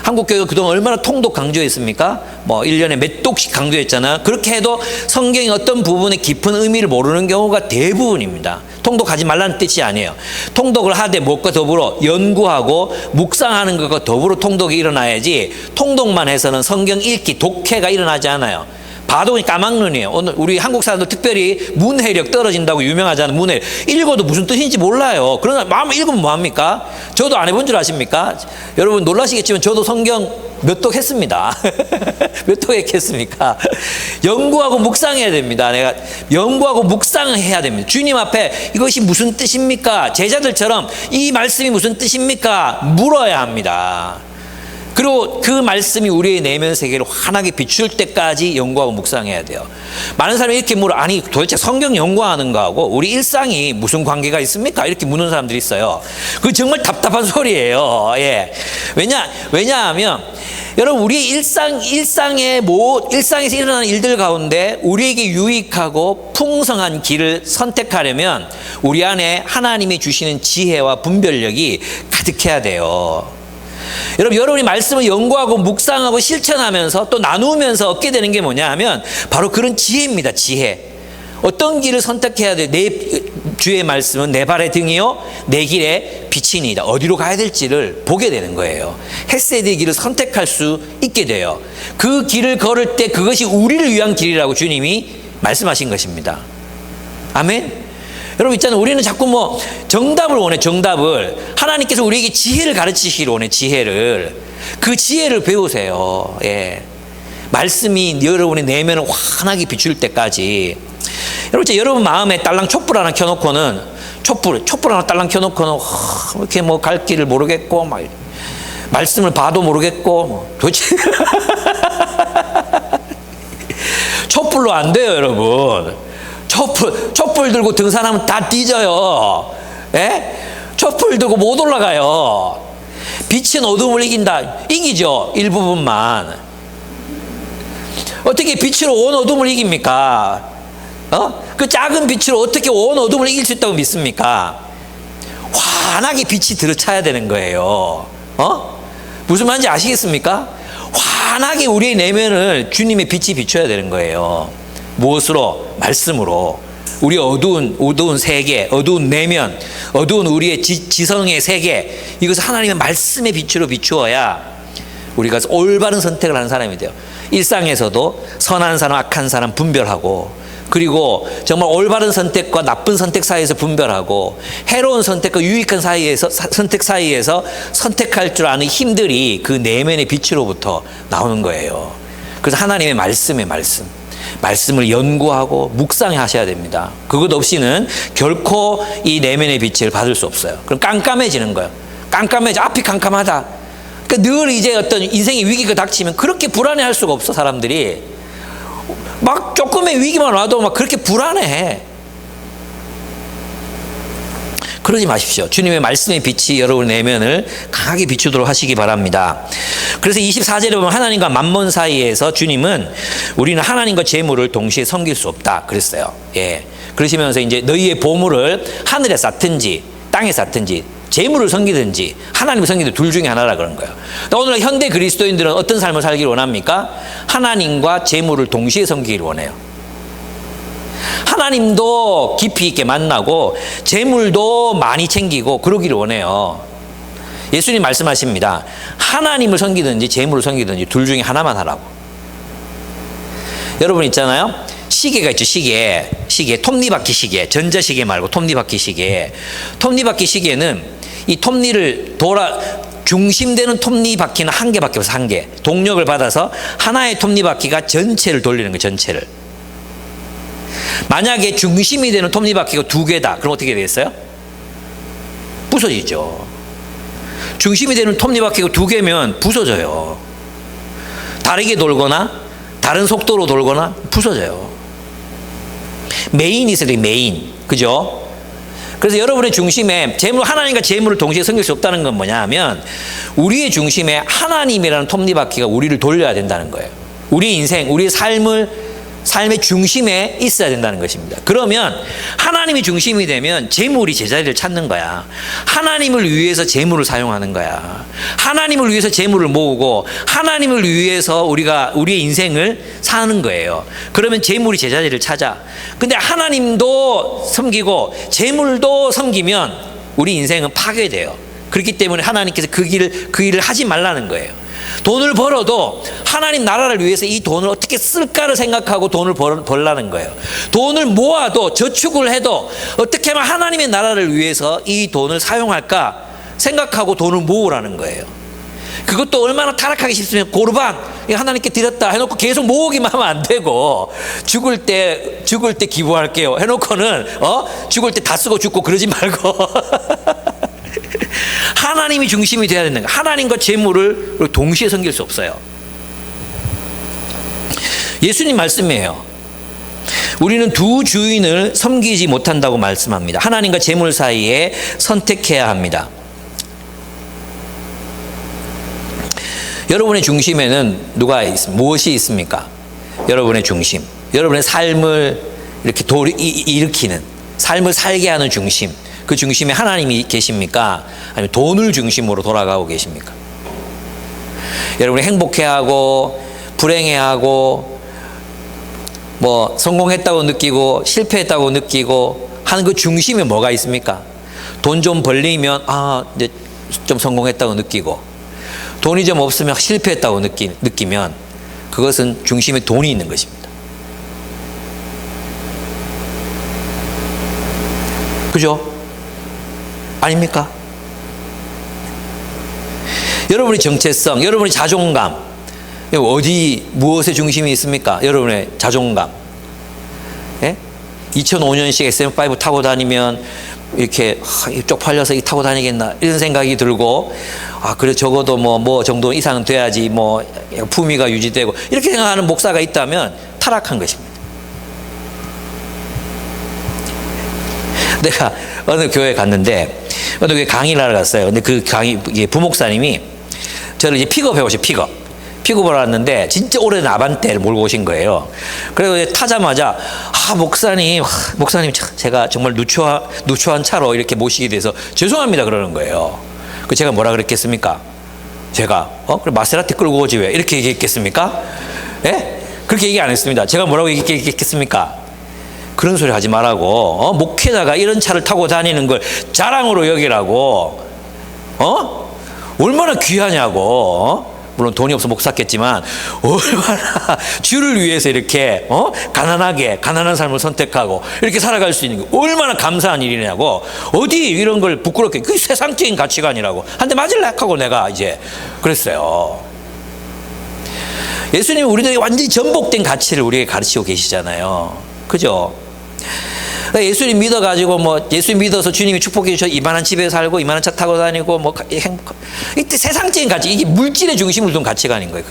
한국 교회가 그동안 얼마나 통독 강조했습니까? 1년에 몇 독씩 강조했잖아요. 그렇게 해도 성경의 어떤 부분의 깊은 의미를 모르는 경우가 대부분입니다. 통독하지 말라는 뜻이 아니에요. 통독을 하되 무엇과 더불어 연구하고 묵상하는 것과 더불어 통독이 일어나야지, 통독만 해서는 성경 읽기, 독해가 일어나지 않아요. 봐도 까막눈이에요. 오늘 우리 한국 사람들 특별히 문해력 떨어진다고 유명하잖아요. 문해력. 읽어도 무슨 뜻인지 몰라요. 그러나 마음 읽으면 뭐합니까? 저도 안 해본 줄 아십니까? 여러분 놀라시겠지만 저도 성경 몇 독 했습니다. 몇 독 했겠습니까? 연구하고 묵상해야 됩니다. 내가 연구하고 묵상을 해야 됩니다. 주님 앞에 이것이 무슨 뜻입니까? 제자들처럼 이 말씀이 무슨 뜻입니까? 물어야 합니다. 그리고 그 말씀이 우리의 내면 세계를 환하게 비출 때까지 연구하고 묵상해야 돼요. 많은 사람이 이렇게 물어, 아니 도대체 성경 연구하는 거하고 우리 일상이 무슨 관계가 있습니까? 이렇게 묻는 사람들이 있어요. 그게 정말 답답한 소리예요. 예. 왜냐하면 여러분 우리 일상에서 일어나는 일들 가운데 우리에게 유익하고 풍성한 길을 선택하려면 우리 안에 하나님이 주시는 지혜와 분별력이 가득해야 돼요. 여러분이 말씀을 연구하고 묵상하고 실천하면서 또 나누면서 얻게 되는 게 뭐냐 하면 바로 그런 지혜입니다. 지혜. 어떤 길을 선택해야 돼? 주의 말씀은 내 발의 등이요 내 길의 빛이니이다. 어디로 가야 될지를 보게 되는 거예요. 헤세드의 길을 선택할 수 있게 돼요. 그 길을 걸을 때 그것이 우리를 위한 길이라고 주님이 말씀하신 것입니다. 아멘. 여러분 있잖아요. 우리는 자꾸 정답을 원해. 정답을. 하나님께서 우리에게 지혜를 가르치시기를 원해. 지혜를. 그 지혜를 배우세요. 예. 말씀이 여러분의 내면을 환하게 비출 때까지. 여러분 마음에 딸랑 촛불 하나 켜놓고는 촛불 하나 딸랑 켜놓고는 이렇게 갈 길을 모르겠고 말씀을 봐도 모르겠고 도대체 촛불로 안 돼요, 여러분. 촛불 들고 등산하면 다 뒤져요. 예? 촛불 들고 못 올라가요. 빛은 어둠을 이기죠. 일부분만. 어떻게 빛으로 온 어둠을 이깁니까? 그 작은 빛으로 어떻게 온 어둠을 이길 수 있다고 믿습니까? 환하게 빛이 들어차야 되는 거예요. 무슨 말인지 아시겠습니까? 환하게 우리의 내면을 주님의 빛이 비춰야 되는 거예요. 무엇으로? 말씀으로. 우리 어두운 세계, 어두운 내면, 어두운 우리의 지성의 세계, 이것을 하나님의 말씀의 빛으로 비추어야 우리가 올바른 선택을 하는 사람이 돼요. 일상에서도 선한 사람, 악한 사람 분별하고, 그리고 정말 올바른 선택과 나쁜 선택 사이에서 분별하고, 해로운 선택과 유익한 선택 사이에서 선택할 줄 아는 힘들이 그 내면의 빛으로부터 나오는 거예요. 그래서 하나님의 말씀을 연구하고 묵상하셔야 됩니다. 그것 없이는 결코 이 내면의 빛을 받을 수 없어요. 그럼 깜깜해지는 거예요. 앞이 깜깜하다. 그러니까 늘 이제 어떤 인생의 위기가 닥치면 그렇게 불안해할 수가 없어. 사람들이 막 조금의 위기만 와도 막 그렇게 불안해. 그러지 마십시오. 주님의 말씀의 빛이 여러분 내면을 강하게 비추도록 하시기 바랍니다. 그래서 24절에 보면 하나님과 만몬 사이에서 주님은 우리는 하나님과 재물을 동시에 섬길 수 없다 그랬어요. 예. 그러시면서 이제 너희의 보물을 하늘에 쌓든지 땅에 쌓든지 재물을 섬기든지 하나님을 섬기든지 둘 중에 하나라 그런 거예요. 오늘 현대 그리스도인들은 어떤 삶을 살기를 원합니까? 하나님과 재물을 동시에 섬기기를 원해요. 하나님도 깊이 있게 만나고 재물도 많이 챙기고 그러기를 원해요. 예수님 말씀하십니다. 하나님을 섬기든지 재물을 섬기든지 둘 중에 하나만 하라고. 여러분 있잖아요. 시계가 있죠. 시계 톱니바퀴 시계, 전자시계 말고 톱니바퀴 시계. 톱니바퀴 시계는 이 톱니를 중심되는 톱니바퀴는 한 개밖에 없어. 한 개. 동력을 받아서 하나의 톱니바퀴가 전체를 돌리는 거예요. 전체를. 만약에 중심이 되는 톱니바퀴가 두 개다. 그럼 어떻게 되겠어요? 부서지죠. 중심이 되는 톱니바퀴가 두 개면 부서져요. 다르게 돌거나 다른 속도로 돌거나 부서져요. 메인이 있어야 돼요. 메인. 그죠? 그래서 여러분의 중심에 하나님과 재물을 동시에 섬길 수 없다는 건 뭐냐 하면 우리의 중심에 하나님이라는 톱니바퀴가 우리를 돌려야 된다는 거예요. 우리 인생, 우리의 삶의 중심에 있어야 된다는 것입니다. 그러면 하나님이 중심이 되면 재물이 제자리를 찾는 거야. 하나님을 위해서 재물을 사용하는 거야. 하나님을 위해서 재물을 모으고 하나님을 위해서 우리의 인생을 사는 거예요. 그러면 재물이 제자리를 찾아. 근데 하나님도 섬기고 재물도 섬기면 우리 인생은 파괴돼요. 그렇기 때문에 하나님께서 그 일을 하지 말라는 거예요. 돈을 벌어도 하나님 나라를 위해서 이 돈을 어떻게 쓸까를 생각하고 돈을 벌라는 거예요. 돈을 모아도 저축을 해도 어떻게 하면 하나님의 나라를 위해서 이 돈을 사용할까 생각하고 돈을 모으라는 거예요. 그것도 얼마나 타락하기 쉽으면 고르반 하나님께 드렸다 해놓고 계속 모으기만 하면 안 되고 죽을 때 기부할게요 해놓고는 죽을 때 다 쓰고 죽고 그러지 말고 하나님이 중심이 돼야 되는 거예요. 하나님과 재물을 동시에 섬길 수 없어요. 예수님 말씀이에요. 우리는 두 주인을 섬기지 못한다고 말씀합니다. 하나님과 재물 사이에 선택해야 합니다. 여러분의 중심에는 무엇이 있습니까? 여러분의 중심, 여러분의 삶을 이렇게 일으키는, 삶을 살게 하는 중심, 그 중심에 하나님이 계십니까? 아니면 돈을 중심으로 돌아가고 계십니까? 여러분이 행복해하고 불행해하고 뭐 성공했다고 느끼고 실패했다고 느끼고 하는 그 중심에 뭐가 있습니까? 돈 좀 벌리면 이제 좀 성공했다고 느끼고 돈이 좀 없으면 실패했다고 느끼면 그것은 중심에 돈이 있는 것입니다. 그죠? 아닙니까? 여러분의 정체성, 여러분의 자존감, 무엇의 중심이 있습니까? 여러분의 자존감. 예? 2005년식 SM5 타고 다니면 이렇게 쪽팔려서 타고 다니겠나 이런 생각이 들고 그래 적어도 뭐 정도 이상은 돼야지 뭐 품위가 유지되고 이렇게 생각하는 목사가 있다면 타락한 것입니다. 내가 어느 교회 갔는데 어느 교회 강의를 하러 갔어요. 근데 그 부목사님이 저를 이제 픽업해 오신 픽업을 왔는데 진짜 오래된 아반떼를 몰고 오신 거예요. 그래서 타자마자 목사님 제가 정말 누추한 차로 이렇게 모시게 돼서 죄송합니다 그러는 거예요. 그 제가 뭐라 그랬겠습니까? 제가 그래 마세라티 끌고 오지 왜 이렇게 얘기했겠습니까? 예? 그렇게 얘기 안 했습니다. 제가 뭐라고 얘기했겠습니까? 그런 소리 하지 말라고. 목회자가 이런 차를 타고 다니는 걸 자랑으로 여기라고. 얼마나 귀하냐고. 물론 돈이 없어 못 샀겠지만 얼마나 주를 위해서 이렇게 가난한 삶을 선택하고 이렇게 살아갈 수 있는 게 얼마나 감사한 일이냐고. 어디 이런 걸 부끄럽게 그게 세상적인 가치관이라고 한 대 맞을래 하고 내가 이제 그랬어요. 예수님은 우리들에게 완전히 전복된 가치를 우리에게 가르치고 계시잖아요. 그죠? 예수님 믿어가지고 예수님 믿어서 주님이 축복해 주셔서 이만한 집에 살고 이만한 차 타고 다니고 이때 세상적인 가치, 이게 물질의 중심을 둔 가치관인 거예요.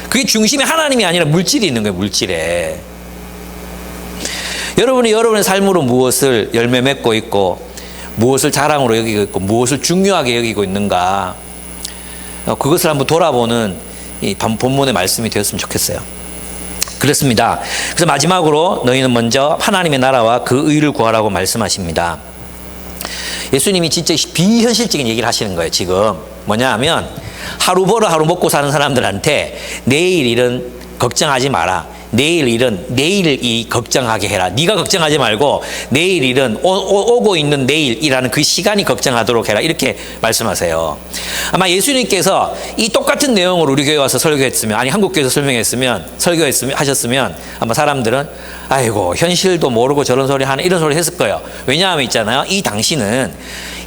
그게 중심에 하나님이 아니라 물질이 있는 거예요. 물질에. 여러분이 여러분의 삶으로 무엇을 열매 맺고 있고 무엇을 자랑으로 여기고 있고 무엇을 중요하게 여기고 있는가, 그것을 한번 돌아보는 이 본문의 말씀이 되었으면 좋겠어요. 그렇습니다. 그래서 마지막으로 너희는 먼저 하나님의 나라와 그 의를 구하라고 말씀하십니다. 예수님이 진짜 비현실적인 얘기를 하시는 거예요. 지금 뭐냐 하면 하루 벌어 하루 먹고 사는 사람들한테 내일 일은 걱정하지 마라. 내일 일은 내일이 걱정하게 해라. 네가 걱정하지 말고 내일 일은 오고 있는 내일이라는 그 시간이 걱정하도록 해라. 이렇게 말씀하세요. 아마 예수님께서 이 똑같은 내용을 우리 교회 와서 설교했으면, 아니 한국 교회에서 하셨으면 아마 사람들은 아이고 현실도 모르고 저런 소리 하는, 이런 소리 했을 거예요. 왜냐하면 있잖아요, 이 당시는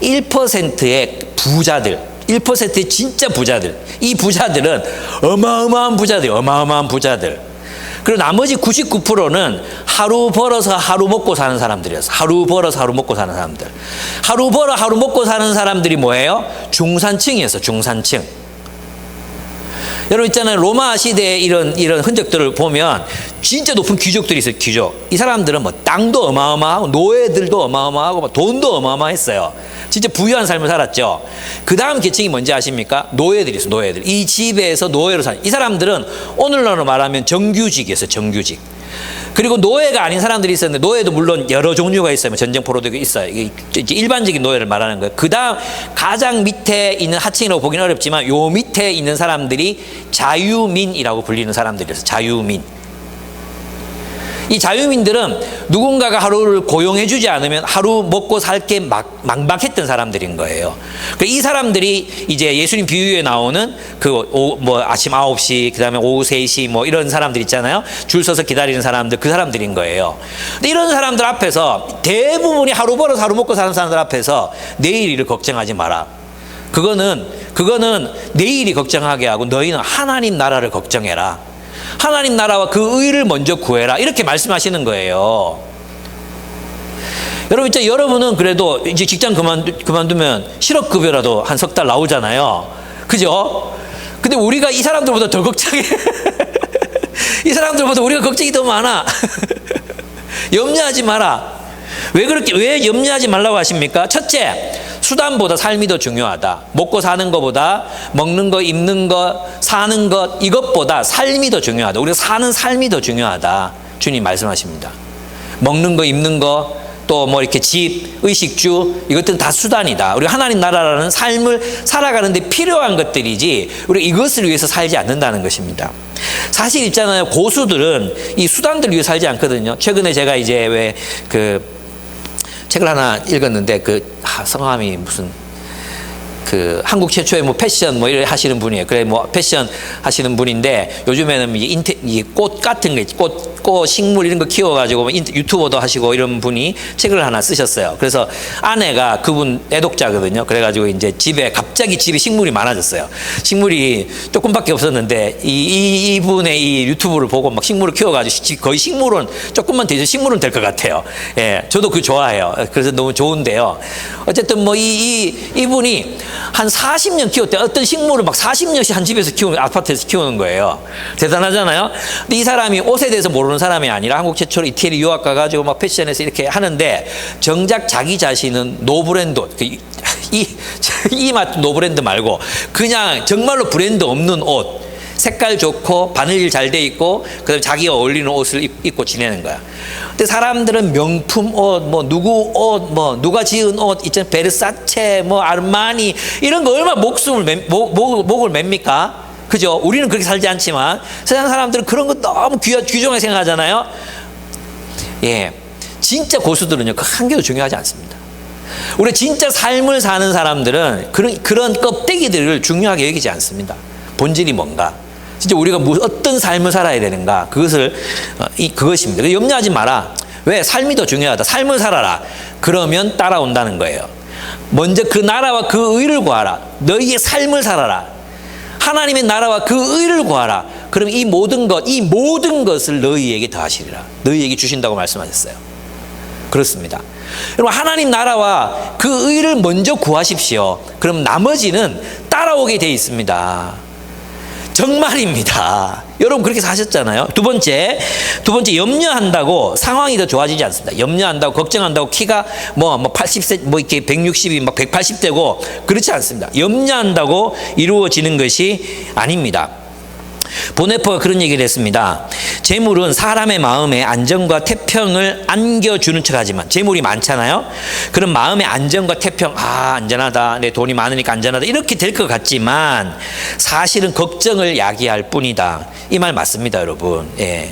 1%의 부자들, 1%의 진짜 부자들, 이 부자들은 어마어마한 부자들. 그리고 나머지 99%는 하루 벌어서 하루 먹고 사는 사람들이었어. 하루 벌어서 하루 먹고 사는 사람들. 하루 벌어 하루 먹고 사는 사람들이 뭐예요? 중산층이었어. 중산층. 여러분 있잖아요, 로마 시대의 이런 흔적들을 보면 진짜 높은 귀족들이 있어요. 귀족. 이 사람들은 뭐 땅도 어마어마하고 노예들도 어마어마하고 돈도 어마어마했어요. 진짜 부유한 삶을 살았죠. 그 다음 계층이 뭔지 아십니까? 노예들이 있어요. 노예들. 이 집에서 노예로 사는, 이 사람들은 오늘날로 말하면 정규직이었어요. 정규직. 그리고 노예가 아닌 사람들이 있었는데, 노예도 물론 여러 종류가 있어요. 전쟁포로도 있어요. 이게 일반적인 노예를 말하는 거예요. 그 다음 가장 밑에 있는 하층이라고 보기는 어렵지만 요 밑에 있는 사람들이 자유민이라고 불리는 사람들이었어요. 자유민. 이 자유민들은 누군가가 하루를 고용해주지 않으면 하루 먹고 살게 막막했던 사람들인 거예요. 이 사람들이 이제 예수님 비유에 나오는 아침 9시, 그 다음에 오후 3시 뭐 이런 사람들 있잖아요. 줄 서서 기다리는 사람들, 그 사람들인 거예요. 근데 이런 사람들 앞에서 대부분이 하루 벌어서 하루 먹고 사는 사람들 앞에서 내일 일을 걱정하지 마라. 그거는 내일이 걱정하게 하고 너희는 하나님 나라를 걱정해라. 하나님 나라와 그 의를 먼저 구해라. 이렇게 말씀하시는 거예요. 여러분, 진짜 여러분은 그래도 이제 직장 그만두면 실업급여라도 한 석 달 나오잖아요. 그죠? 근데 우리가 이 사람들보다 더 걱정해. 이 사람들보다 우리가 걱정이 더 많아. 염려하지 마라. 왜 염려하지 말라고 하십니까? 첫째, 수단보다 삶이 더 중요하다. 먹고 사는 것보다 먹는 거, 입는 거, 사는 것, 이것보다 삶이 더 중요하다. 우리가 사는 삶이 더 중요하다. 주님 말씀하십니다. 먹는 거, 입는 거, 또 뭐 이렇게 집, 의식주, 이것들은 다 수단이다. 우리가 하나님 나라라는 삶을 살아가는데 필요한 것들이지 우리가 이것을 위해서 살지 않는다는 것입니다. 사실 있잖아요, 고수들은 이 수단들 위해 살지 않거든요. 최근에 제가 이제 책을 하나 읽었는데 성함이 무슨 한국 최초의 패션 이런 하시는 분이에요. 그래 패션 하시는 분인데 요즘에는 이 꽃 같은 거, 꽃 식물 이런 거 키워가지고 유튜버도 하시고 이런 분이 책을 하나 쓰셨어요. 그래서 아내가 그분 애독자거든요. 그래가지고 이제 갑자기 집에 식물이 많아졌어요. 식물이 조금밖에 없었는데 이분의 이 유튜브를 보고 막 식물을 키워가지고 거의 식물은 조금만 되죠. 식물은 될 것 같아요. 예, 저도 그거 좋아해요. 그래서 너무 좋은데요. 어쨌든 이분이 한 40년 키웠대. 어떤 식물을 막 40년씩 한 집에서 아파트에서 키우는 거예요. 대단하잖아요. 근데 이 사람이 옷에 대해서 모르는 사람이 아니라 한국 최초로 이태리 유학 가가지고 막 패션에서 이렇게 하는데, 정작 자기 자신은 노브랜드, 이 노브랜드 말고 그냥 정말로 브랜드 없는 옷, 색깔 좋고 바늘 잘 돼 있고 그다음에 자기가 어울리는 옷을 입고 지내는 거야. 근데 사람들은 명품 옷, 누구 옷, 누가 지은 옷 있잖아, 베르사체, 아르마니 이런 거 얼마나 목을 맵니까? 그죠? 우리는 그렇게 살지 않지만 세상 사람들은 그런 거 너무 귀중하게 생각하잖아요. 예, 진짜 고수들은요 그 한 개도 중요하지 않습니다. 우리 진짜 삶을 사는 사람들은 그런 껍데기들을 중요하게 여기지 않습니다. 본질이 뭔가, 진짜 우리가 어떤 삶을 살아야 되는가, 그것입니다. 염려하지 마라. 왜? 삶이 더 중요하다. 삶을 살아라. 그러면 따라온다는 거예요. 먼저 그 나라와 그 의를 구하라. 너희의 삶을 살아라. 하나님의 나라와 그 의를 구하라. 그럼 이 모든 것을 너희에게 더하시리라. 너희에게 주신다고 말씀하셨어요. 그렇습니다. 여러분, 하나님 나라와 그 의를 먼저 구하십시오. 그럼 나머지는 따라오게 돼 있습니다. 정말입니다. 여러분 그렇게 사셨잖아요. 두 번째 염려한다고 상황이 더 좋아지지 않습니다. 염려한다고 걱정한다고 키가 80세 이렇게 160이 180되고 그렇지 않습니다. 염려한다고 이루어지는 것이 아닙니다. 보네퍼가 그런 얘기를 했습니다. 재물은 사람의 마음에 안정과 태평을 안겨주는 척하지만, 재물이 많잖아요. 그럼 마음의 안정과 태평, 안전하다, 내 돈이 많으니까 안전하다, 이렇게 될 것 같지만 사실은 걱정을 야기할 뿐이다. 이 말 맞습니다, 여러분. 예.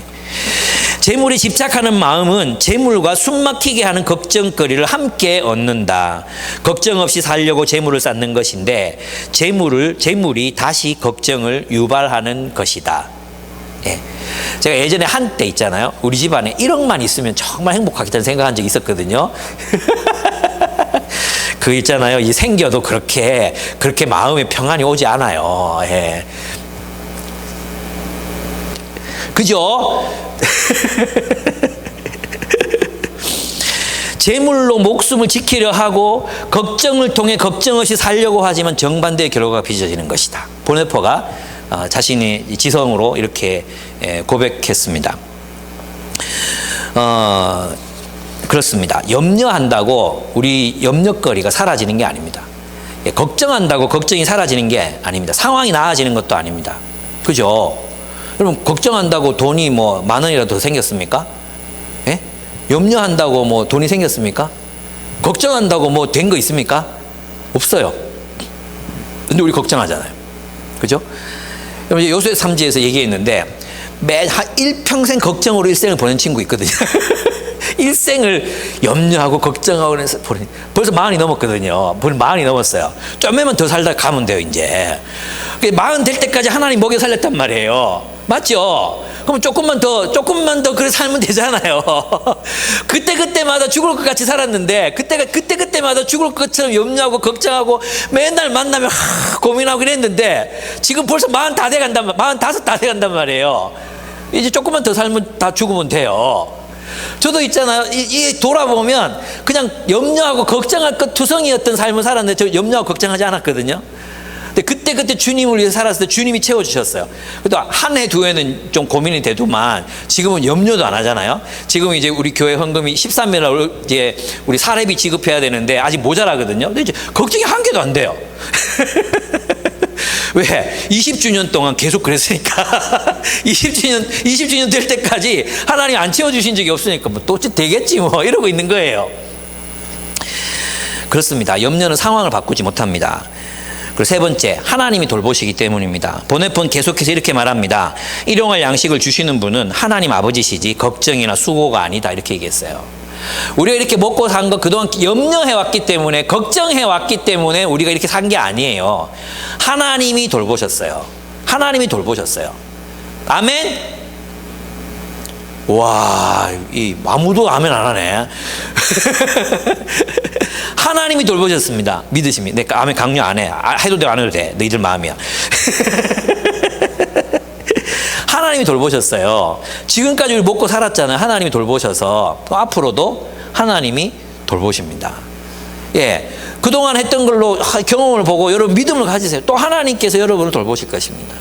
재물에 집착하는 마음은 재물과 숨막히게 하는 걱정거리를 함께 얻는다. 걱정 없이 살려고 재물을 쌓는 것인데 재물이 다시 걱정을 유발하는 것이다. 예. 제가 예전에 한때 있잖아요. 우리 집안에 1억만 있으면 정말 행복하겠다는 생각한 적이 있었거든요. 그 있잖아요. 이 생겨도 그렇게 마음에 평안이 오지 않아요. 예. 그죠? 재물로 목숨을 지키려 하고 걱정을 통해 걱정 없이 살려고 하지만 정반대의 결과가 빚어지는 것이다. 보네포가 자신의 지성으로 이렇게 고백했습니다. 그렇습니다. 염려한다고 우리 염려거리가 사라지는 게 아닙니다. 걱정한다고 걱정이 사라지는 게 아닙니다. 상황이 나아지는 것도 아닙니다. 그죠? 여러분, 걱정한다고 돈이 뭐 10,000원이라도 더 생겼습니까? 예? 염려한다고 뭐 돈이 생겼습니까? 걱정한다고 뭐 된 거 있습니까? 없어요. 근데 우리 걱정하잖아요. 그죠? 여러분, 요수의 3지에서 얘기했는데 일평생 걱정으로 일생을 보낸 친구 있거든요. 일생을 염려하고 걱정하고 벌써 40이 넘었거든요. 벌써 40이 넘었어요. 좀만 더 살다 가면 돼요, 이제. 40 될 때까지 하나님 먹여 살렸단 말이에요. 맞죠? 그럼 조금만 더 그래 살면 되잖아요. 그때마다 죽을 것 같이 살았는데, 그때마다 죽을 것처럼 염려하고 걱정하고 맨날 만나면 고민하고 그랬는데, 지금 벌써 40 다 돼간단 말이에요. 이제 조금만 더 살면 다 죽으면 돼요. 저도 있잖아요. 이 돌아보면 그냥 염려하고 걱정할 것 투성이었던 삶을 살았는데, 저 염려하고 걱정하지 않았거든요. 근데 그때 주님을 위해서 살았을 때 주님이 채워주셨어요. 그래도 한 해, 두 해는 좀 고민이 되더만 지금은 염려도 안 하잖아요. 지금 이제 우리 교회 헌금이 13일 이제 우리 사례비 지급해야 되는데 아직 모자라거든요. 근데 이제 걱정이 한 개도 안 돼요. 왜? 20주년 동안 계속 그랬으니까. 20주년 될 때까지 하나님 안 채워주신 적이 없으니까 뭐 또 되겠지 뭐 이러고 있는 거예요. 그렇습니다. 염려는 상황을 바꾸지 못합니다. 그리고 세 번째, 하나님이 돌보시기 때문입니다. 보네포는 계속해서 이렇게 말합니다. 일용할 양식을 주시는 분은 하나님 아버지시지 걱정이나 수고가 아니다, 이렇게 얘기했어요. 우리가 이렇게 먹고 산 거 그동안 염려해왔기 때문에, 걱정해왔기 때문에 우리가 이렇게 산 게 아니에요. 하나님이 돌보셨어요. 하나님이 돌보셨어요. 아멘? 와, 아무도 아멘 안 하네. 하나님이 돌보셨습니다. 믿으십니까? 내가 아멘 강요 안 해. 해도 돼, 안 해도 돼. 너희들 마음이야. 하나님이 돌보셨어요. 지금까지 우리 먹고 살았잖아요. 하나님이 돌보셔서 또 앞으로도 하나님이 돌보십니다. 예, 그동안 했던 걸로 경험을 보고 여러분 믿음을 가지세요. 또 하나님께서 여러분을 돌보실 것입니다.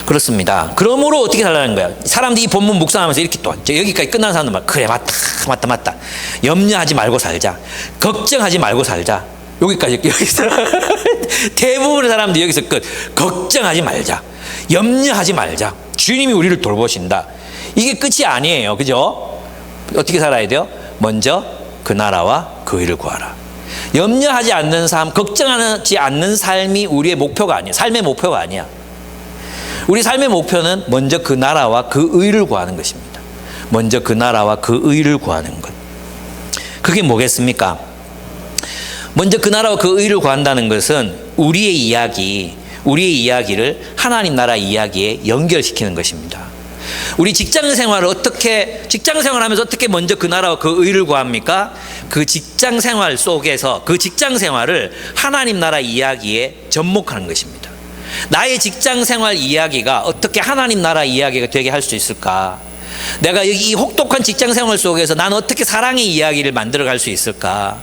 그렇습니다. 그러므로 어떻게 살라는 거예요? 사람들이 이 본문 묵상하면서 이렇게 또 여기까지 끝난 사람들 말, 그래 맞다. 염려하지 말고 살자. 걱정하지 말고 살자. 여기서 대부분의 사람들이 여기서 끝. 걱정하지 말자. 염려하지 말자. 주님이 우리를 돌보신다. 이게 끝이 아니에요. 그죠? 어떻게 살아야 돼요? 먼저 그 나라와 그 의를 구하라. 염려하지 않는 삶, 걱정하지 않는 삶이 우리의 목표가 아니야. 삶의 목표가 아니야. 우리 삶의 목표는 먼저 그 나라와 그 의를 구하는 것입니다. 먼저 그 나라와 그 의를 구하는 것. 그게 뭐겠습니까? 먼저 그 나라와 그 의를 구한다는 것은 우리의 이야기를 하나님 나라 이야기에 연결시키는 것입니다. 우리 직장 생활하면서 어떻게 먼저 그 나라와 그 의를 구합니까? 그 직장 생활 속에서 그 직장 생활을 하나님 나라 이야기에 접목하는 것입니다. 나의 직장 생활 이야기가 어떻게 하나님 나라 이야기가 되게 할 수 있을까? 내가 이 혹독한 직장 생활 속에서 나는 어떻게 사랑의 이야기를 만들어 갈 수 있을까?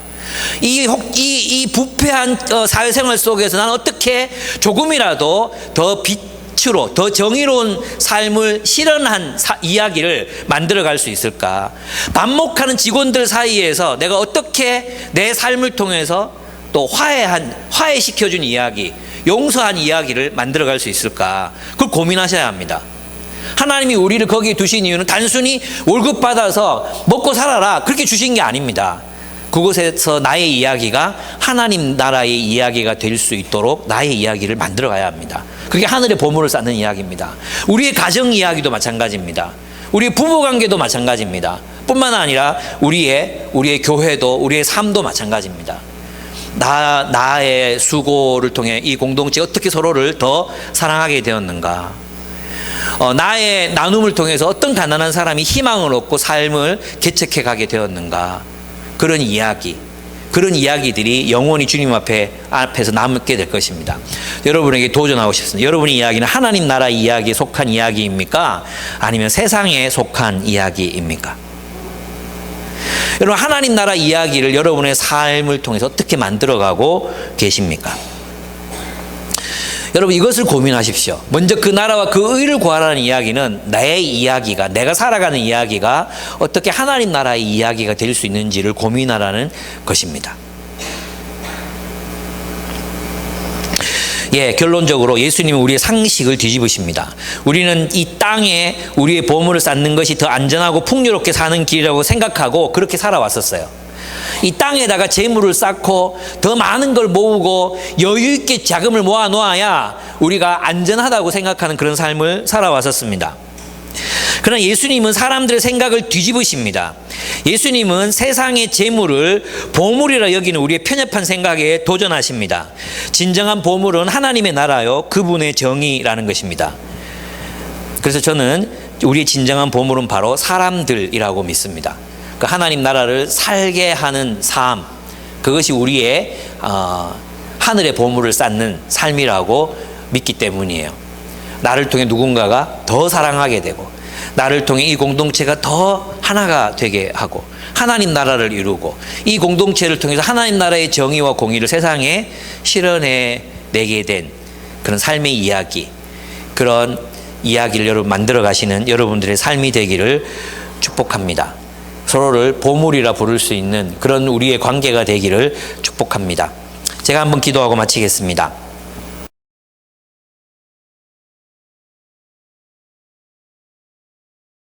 이 부패한 사회생활 속에서 나는 어떻게 조금이라도 더 빛으로, 더 정의로운 삶을 실현한 이야기를 만들어 갈 수 있을까? 반목하는 직원들 사이에서 내가 어떻게 내 삶을 통해서 또 화해시켜준 이야기, 용서한 이야기를 만들어갈 수 있을까? 그걸 고민하셔야 합니다. 하나님이 우리를 거기에 두신 이유는 단순히 월급 받아서 먹고 살아라 그렇게 주신 게 아닙니다. 그곳에서 나의 이야기가 하나님 나라의 이야기가 될 수 있도록 나의 이야기를 만들어 가야 합니다. 그게 하늘의 보물을 쌓는 이야기입니다. 우리의 가정 이야기도 마찬가지입니다. 우리의 부부관계도 마찬가지입니다. 뿐만 아니라 우리의 교회도, 우리의 삶도 마찬가지입니다. 나의 수고를 통해 이 공동체 어떻게 서로를 더 사랑하게 되었는가, 나의 나눔을 통해서 어떤 가난한 사람이 희망을 얻고 삶을 개척해 가게 되었는가, 그런 이야기들이 영원히 주님 앞에서 남게 될 것입니다. 여러분에게 도전하고 싶습니다. 여러분의 이야기는 하나님 나라 이야기에 속한 이야기입니까? 아니면 세상에 속한 이야기입니까? 여러분, 하나님 나라 이야기를 여러분의 삶을 통해서 어떻게 만들어가고 계십니까? 여러분, 이것을 고민하십시오. 먼저 그 나라와 그 의를 구하라는 이야기는 내 이야기가, 내가 살아가는 이야기가 어떻게 하나님 나라의 이야기가 될 수 있는지를 고민하라는 것입니다. 결론적으로 예수님은 우리의 상식을 뒤집으십니다. 우리는 이 땅에 우리의 보물을 쌓는 것이 더 안전하고 풍요롭게 사는 길이라고 생각하고 그렇게 살아왔었어요. 이 땅에다가 재물을 쌓고 더 많은 걸 모으고 여유 있게 자금을 모아 놓아야 우리가 안전하다고 생각하는 그런 삶을 살아왔었습니다. 그러나 예수님은 사람들의 생각을 뒤집으십니다. 예수님은 세상의 재물을 보물이라 여기는 우리의 편협한 생각에 도전하십니다. 진정한 보물은 하나님의 나라요, 그분의 정의라는 것입니다. 그래서 저는 우리의 진정한 보물은 바로 사람들이라고 믿습니다. 그 하나님 나라를 살게 하는 삶, 그것이 우리의 하늘의 보물을 쌓는 삶이라고 믿기 때문이에요. 나를 통해 누군가가 더 사랑하게 되고, 나를 통해 이 공동체가 더 하나가 되게 하고, 하나님 나라를 이루고, 이 공동체를 통해서 하나님 나라의 정의와 공의를 세상에 실현해내게 된 그런 삶의 이야기, 그런 이야기를 여러분 만들어 가시는 여러분들의 삶이 되기를 축복합니다. 서로를 보물이라 부를 수 있는 그런 우리의 관계가 되기를 축복합니다. 제가 한번 기도하고 마치겠습니다.